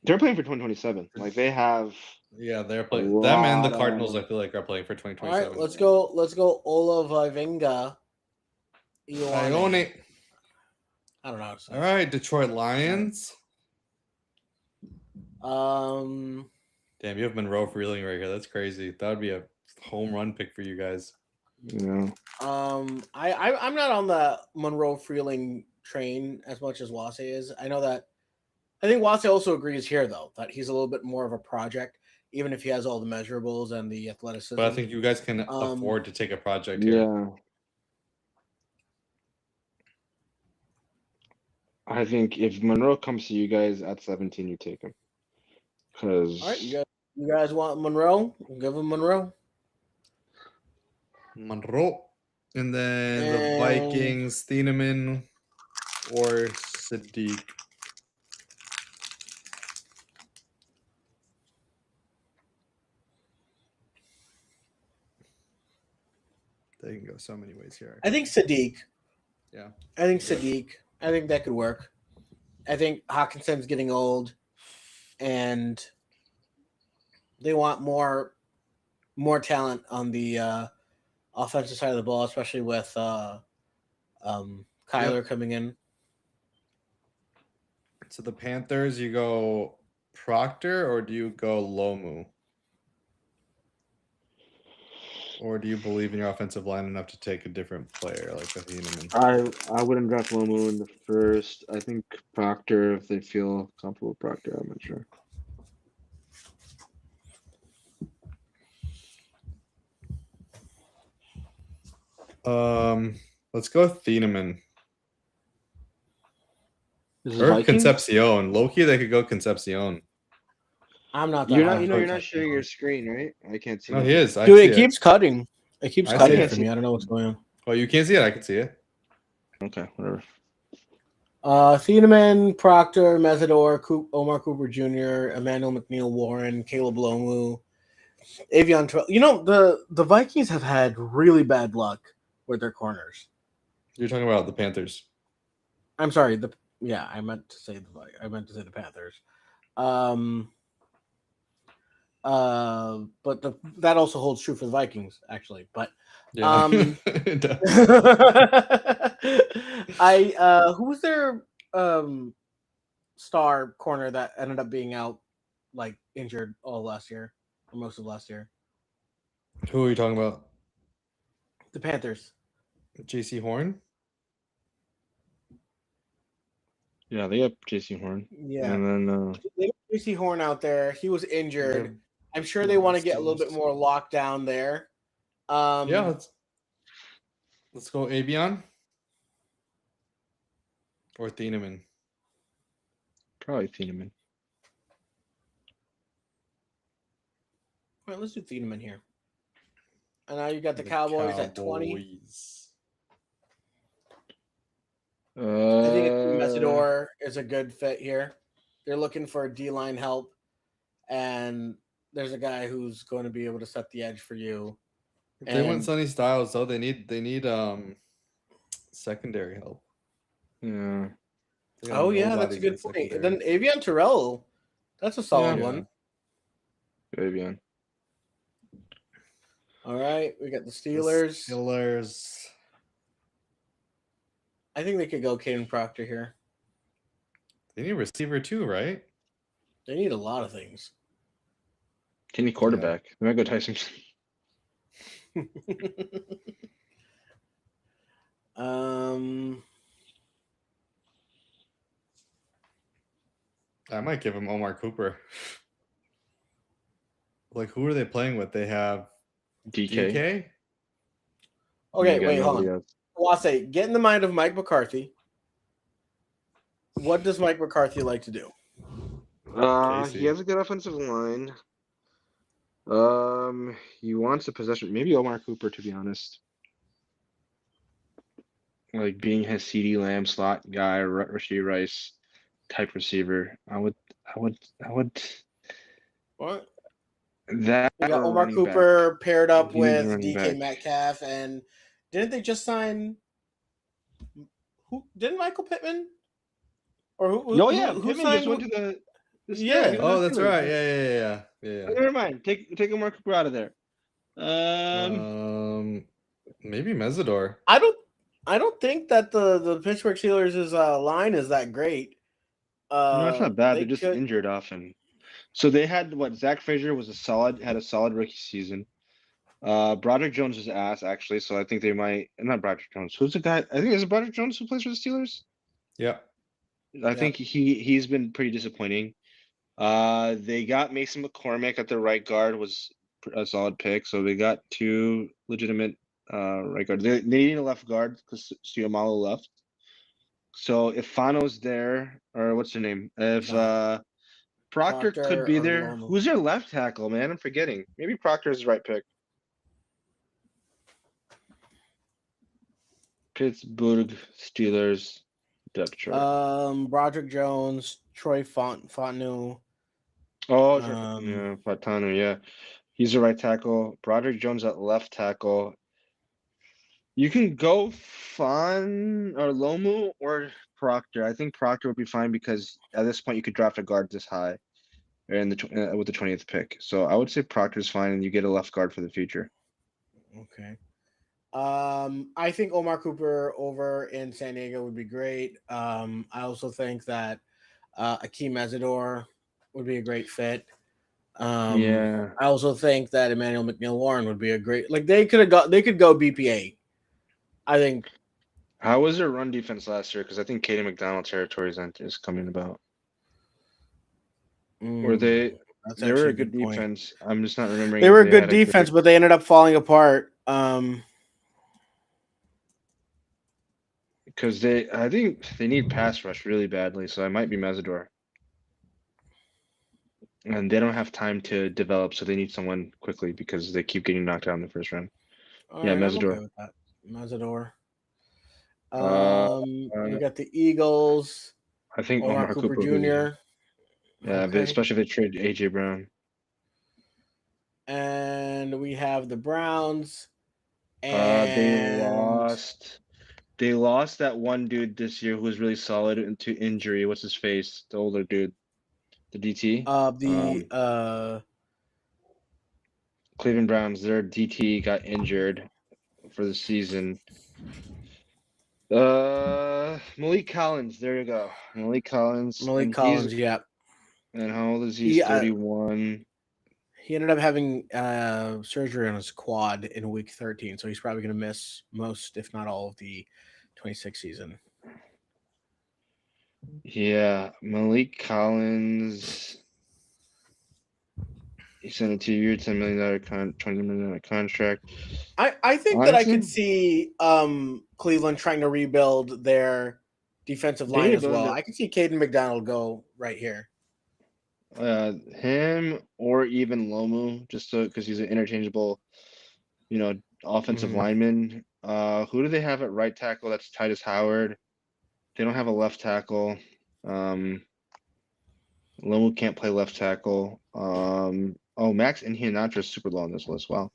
They're playing for 2027. They have. Yeah, they're playing. Them and the Cardinals, I feel like, are playing for 2027. All right, let's go. Let's go. Ola Vivenga. Ione. I don't know. All right, Detroit Lions. Damn, you have Monroe Freeling right here. That's crazy. That would be a home run pick for you guys. Yeah. I'm not on the Monroe Freeling train as much as Wase is. I know that. I think Wase also agrees here, though, that he's a little bit more of a project, even if he has all the measurables and the athleticism. But I think you guys can afford to take a project here. Yeah. I think if Monroe comes to you guys at 17, you take him. Because all right, you guys want Monroe? We'll give him Monroe. And then the Vikings, Thieneman or Sadiq. They can go so many ways here. I think Sadiq. Yeah. I think Sadiq. I think that could work. I think Hawkinson's getting old, and they want more talent on the offensive side of the ball, especially with Kyler coming in. So the Panthers, you go Proctor or do you go Lomu? Or do you believe in your offensive line enough to take a different player like a Thieneman? I wouldn't draft Lomu in the first. I think Proctor, if they feel comfortable with Proctor, I'm not sure. Let's go Thieneman. Or Concepcion. Loki, they could go Concepcion. I'm not. You're not sharing your screen, right? I can't see. No, he is. Dude, it keeps cutting. It keeps cutting for me. I don't know what's going on. Oh, you can't see it. I can see it. Okay, whatever. Thieneman, Proctor, Mesidor, Omar Cooper Jr., Emmanuel McNeil Warren, Caleb Lomu, Avion Terrell. The Vikings have had really bad luck with their corners. You're talking about the Panthers. I'm sorry, the Yeah, I meant to say the Panthers. But that also holds true for the Vikings, actually. But Yeah. who was their star corner that ended up being out, like injured all last year or most of last year? Who are you talking about? The Panthers. J.C. Horn. Yeah, they have J.C. Horn. Yeah, and then they got J.C. Horn out there. He was injured. Yeah. I'm sure they want to get a little Steelers. bit more locked down there. Yeah, let's go Avion or Thieneman. probably Thieneman. Well, let's do Thieneman here. And now you got the Cowboys at 20. I think Messidor is a good fit here. They're looking for D-line help, and there's a guy who's going to be able to set the edge for you. If they want Sonny Styles, though, they need secondary help. Yeah. Oh yeah, that's a good point. And then Avion Terrell, that's a solid one. Avion. All right, we got the Steelers. I think they could go Caden Proctor here. They need a receiver too, right? They need a lot of things. They need quarterback. They might go Tyson. I might give him Omar Cooper. Like, who are they playing with? They have DK? Okay, wait, hold on. Well, I'll say, get in the mind of Mike McCarthy. What does Mike McCarthy like to do? He has a good offensive line. He wants a possession. Maybe Omar Cooper, to be honest. Like being his CeeDee Lamb slot guy, Rashee Rice type receiver. I would. What? That we got Omar Cooper paired up with DK back. Metcalf, and didn't they just sign? Who didn't Michael Pittman? Or who? No, yeah, who Pittman signed? just went to the yeah. Oh, that's right. Yeah. Never mind. Take Omar Cooper out of there. Maybe Messidor. I don't think that the Pittsburgh Steelers' line is that great. No, it's not bad. They're just injured often. So they had Zach Frazier had a solid rookie season. Broderick Jones was ass actually, so I think they might not Broderick Jones. Who's the guy? I think is it Broderick Jones who plays for the Steelers? Yeah. I think he's been pretty disappointing. They got Mason McCormick at the right guard, was a solid pick. So they got two legitimate right guard. They need a left guard because Siomalo left. So if Fano's there, or what's her name? If Proctor could be there. Who's their left tackle, man? I'm forgetting. Maybe Proctor is the right pick. Pittsburgh Steelers depth chart. Broderick Jones, Troy Fontenot. Oh, yeah, Fatanu, yeah. He's the right tackle. Broderick Jones at left tackle. You can go Fon or Lomu or Proctor. I think Proctor would be fine because at this point you could draft a guard this high with the 20th pick. So I would say Proctor's fine and you get a left guard for the future. Okay. I think Omar Cooper over in San Diego would be great. I also think that Akeem Messidor would be a great fit. I also think that Emmanuel McNeil-Warren would be a great. Like they could go BPA. I think. How was their run defense last year? Because I think Katie McDonald territory is coming about. Were they? They were a good defense. I'm just not remembering. They were a good defense, but they ended up falling apart. Because I think they need pass rush really badly, so I might be Messidor. And they don't have time to develop, so they need someone quickly because they keep getting knocked out in the first round. Messidor. Okay with that. Messidor. You got the Eagles. I think Omar Cooper Jr. Yeah, but especially if they trade AJ Brown. And we have the Browns. And they lost They lost that one dude this year who was really solid into injury. What's his face? The older dude, the DT. Cleveland Browns. Their DT got injured for the season. Malik Collins. There you go. Malik Collins. Malik Collins. Yeah. And how old is he? He's 31. He ended up having surgery on his quad in week 13, so he's probably going to miss most, if not all, of the 26 season. Yeah, Malik Collins. He signed a 2-year, $10 million $20 million contract. I think that I could see Cleveland trying to rebuild their defensive line as well. I can see Caden McDonald go right here. Him or even Lomu, just because he's an interchangeable, offensive lineman. Who do they have at right tackle? That's Titus Howard. They don't have a left tackle. Lomu can't play left tackle. Max Iheanacho is super low on this list. Wow.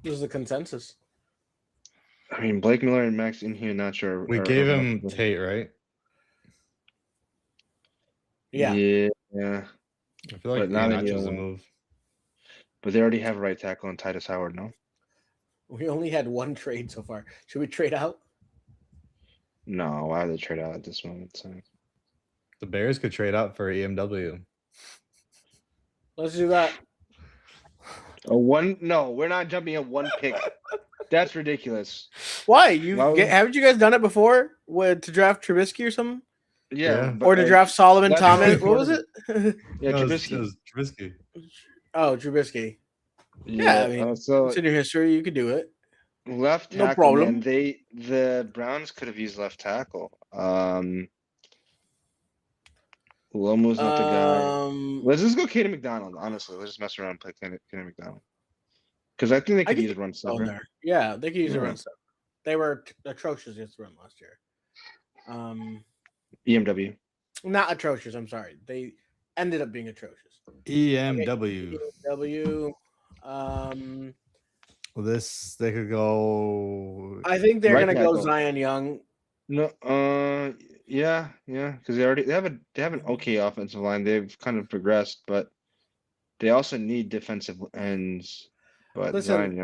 This is the consensus. I mean, Blake Miller and Max Iheanacho. We gave him Tate, right? Yeah. I feel like Iheanacho's a move. But they already have a right tackle on Titus Howard, no? We only had one trade so far. Should we trade out? No, why would they trade out at this moment? The Bears could trade out for EMW. Let's do that. No, we're not jumping at one pick. That's ridiculous. Why? Haven't you guys done it before to draft Trubisky or something? Yeah. Or to draft Solomon Thomas? What was it? Yeah, Trubisky. Trubisky. Oh, Trubisky. Yeah, I mean, it's in your history. You could do it. Left tackle. No problem. The Browns could have used left tackle. Lomu's not the guy. Let's just go Caden McDonald. Honestly, let's just mess around and play Caden McDonald. Because I think they could use a run stopper. Yeah, they could use a run stopper. They were atrocious against the run last year. EMW. Not atrocious. I'm sorry. They ended up being atrocious. EMW. EMW. They could go. I think they're gonna go Zion Young. No. Yeah, because they have an okay offensive line. They've kind of progressed, but they also need defensive ends. But listen,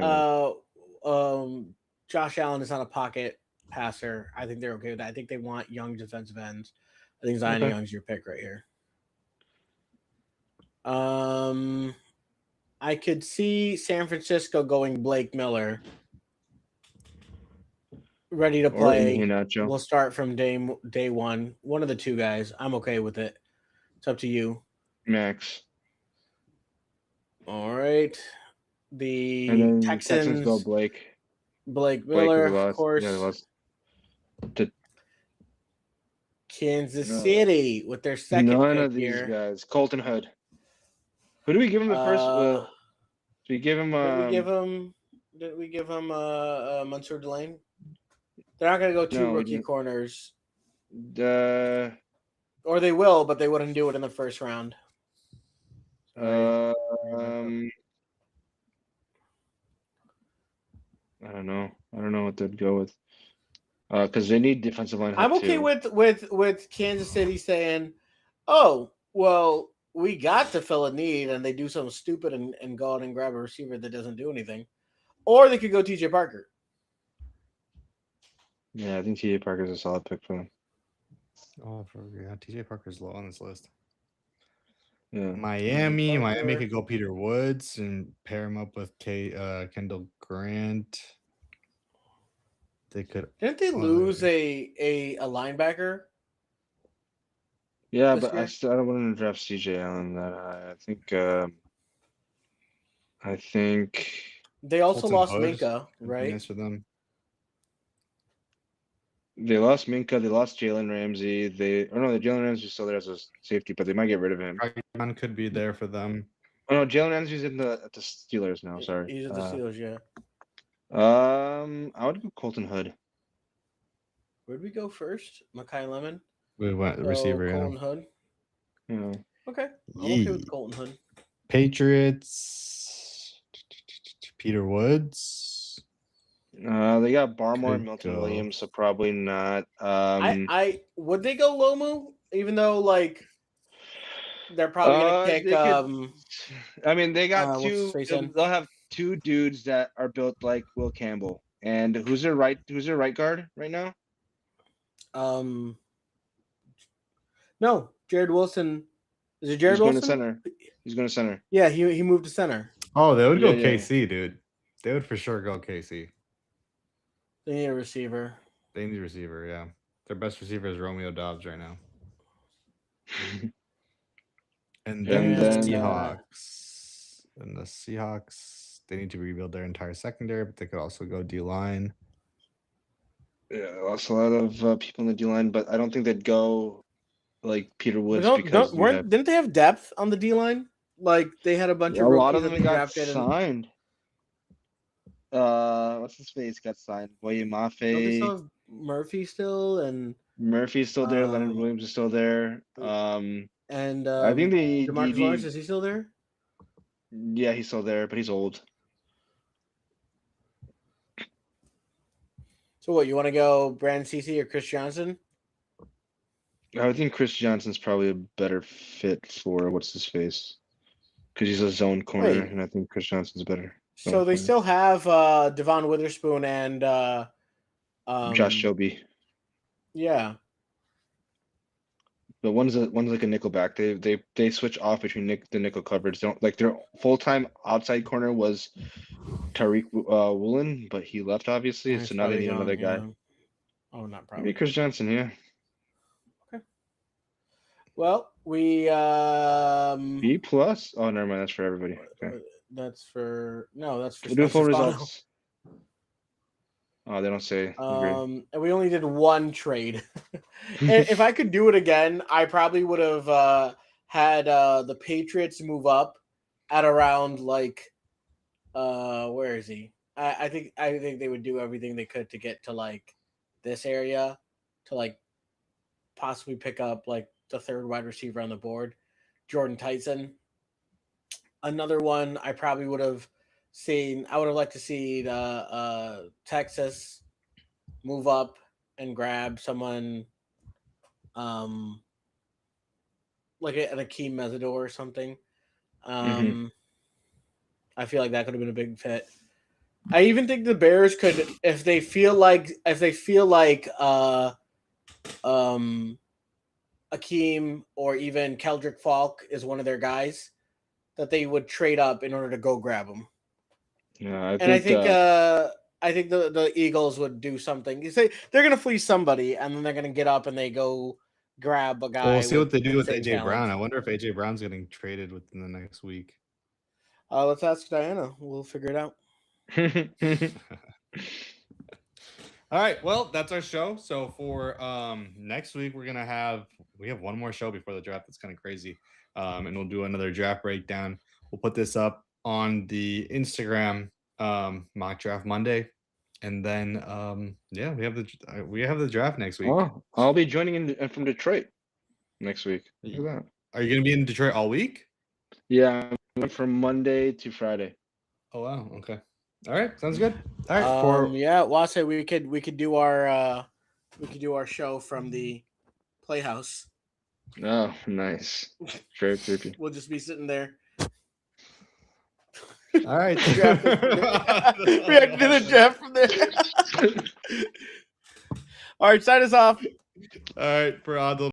Josh Allen is not a pocket passer. I think they're okay with that. I think they want young defensive ends. I think Zion Young's your pick right here. I could see San Francisco going Blake Miller. Ready to play. We'll start from day one. One of the two guys. I'm okay with it. It's up to you. Max. All right. The Texans go Blake. Blake Miller, of course. Yeah, Kansas City with their second pick None of these guys. Colton Hood. Who do we give him the first? Did we give him? Did we give him Mansour Delane? They're not going to go two rookie corners. Or they will, but they wouldn't do it in the first round. I don't know. I don't know what they'd go with. Because they need defensive line. I'm okay with Kansas City saying, "Oh, well, we got to fill a need," and they do something stupid and go out and grab a receiver that doesn't do anything. Or they could go TJ Parker. Yeah, I think TJ Parker is a solid pick for them. TJ Parker's low on this list. Yeah. Miami could go Peter Woods and pair him up with Kendall Grant. They could. Didn't they lose a linebacker? Yeah, but I don't want to draft CJ Allen that high. I think they also lost Minka, right? Nice for them. They lost Minka. They lost Jalen Ramsey. The Jalen Ramsey is still there as a safety, but they might get rid of him. Ryan could be there for them. Oh no, Jalen Ramsey's at the Steelers now. Sorry, he's at the Steelers. Yeah. I would go Colton Hood. Where'd we go first? Makai Lemon. We went receiver. Colton Hood. Yeah. Okay. I'm okay with Colton Hood. Patriots. Peter Woods. They got Barmore and Could Milton go. Williams, so probably not. I would they go Lomu, even though like they're probably gonna kick. I mean, they got what's his two. face in? They'll have two dudes that are built like Will Campbell. And who's their right guard right now? No, Jared Wilson. Is it Jared Wilson? Going to center. He's going to center. Yeah, he moved to center. Oh, they would go KC, dude. They would for sure go KC. They need a receiver. They need a receiver, yeah. Their best receiver is Romeo Dobbs right now. And then the Seahawks. And the Seahawks, they need to rebuild their entire secondary, but they could also go D-line. Yeah, lost a lot of people in the D-line, but I don't think they'd go like Peter Woods didn't they have depth on the D-line? Like they had a bunch of rookies. A lot of them got signed. What's his face got signed? William Mafe. Murphy still, and Murphy's still there. Leonard Williams is still there. And I think DeMarcus Lawrence, is he still there? Yeah, he's still there, but he's old. So what, you want to go Brandon Cece or Chris Johnson? I think Chris Johnson's probably a better fit for what's his face, because he's a zone corner, and I think Chris Johnson's better. So they still have Devon Witherspoon and Josh Joby. Yeah. But one's like a nickel back. They switch off between the nickel coverage. Don't like their full-time outside corner was Tariq Woolen, but he left obviously. So now they need another guy. Yeah. Oh, not probably. Maybe Chris Johnson, yeah. Okay. Well, we B plus. Oh, never mind. That's for everybody. Okay. That's for do full results. Oh, they don't say. And we only did one trade. And if I could do it again, I probably would have had the Patriots move up at around like where is he? I think they would do everything they could to get to like this area to like possibly pick up like the third wide receiver on the board, Jordan Tyson. Another one I probably would have seen. I would have liked to see the Texas move up and grab someone like an Akeem Mesidor or something. I feel like that could have been a big fit. I even think the Bears could, if they feel like Akeem or even Keldrick Falk is one of their guys, that they would trade up in order to go grab him. Yeah, I think the Eagles would do something. You say they're going to fleece somebody, and then they're going to get up and they go grab a guy. We'll see what they do with AJ Brown. I wonder if AJ Brown's getting traded within the next week. Let's ask Diana. We'll figure it out. All right. Well, that's our show. So for next week, we have one more show before the draft. That's kind of crazy. And we'll do another draft breakdown. We'll put this up on the Instagram mock draft Monday, and then we have the draft next week. Oh, I'll be joining in from Detroit next week. Look at that. Are you going to be in Detroit all week? Yeah, from Monday to Friday. Oh wow. Okay. All right. Sounds good. All right. Wase, we could do our show from the Playhouse. Oh, nice. Very creepy. We'll just be sitting there. All right. We have to do the draft from there. All right, sign us off. All right, for Adil.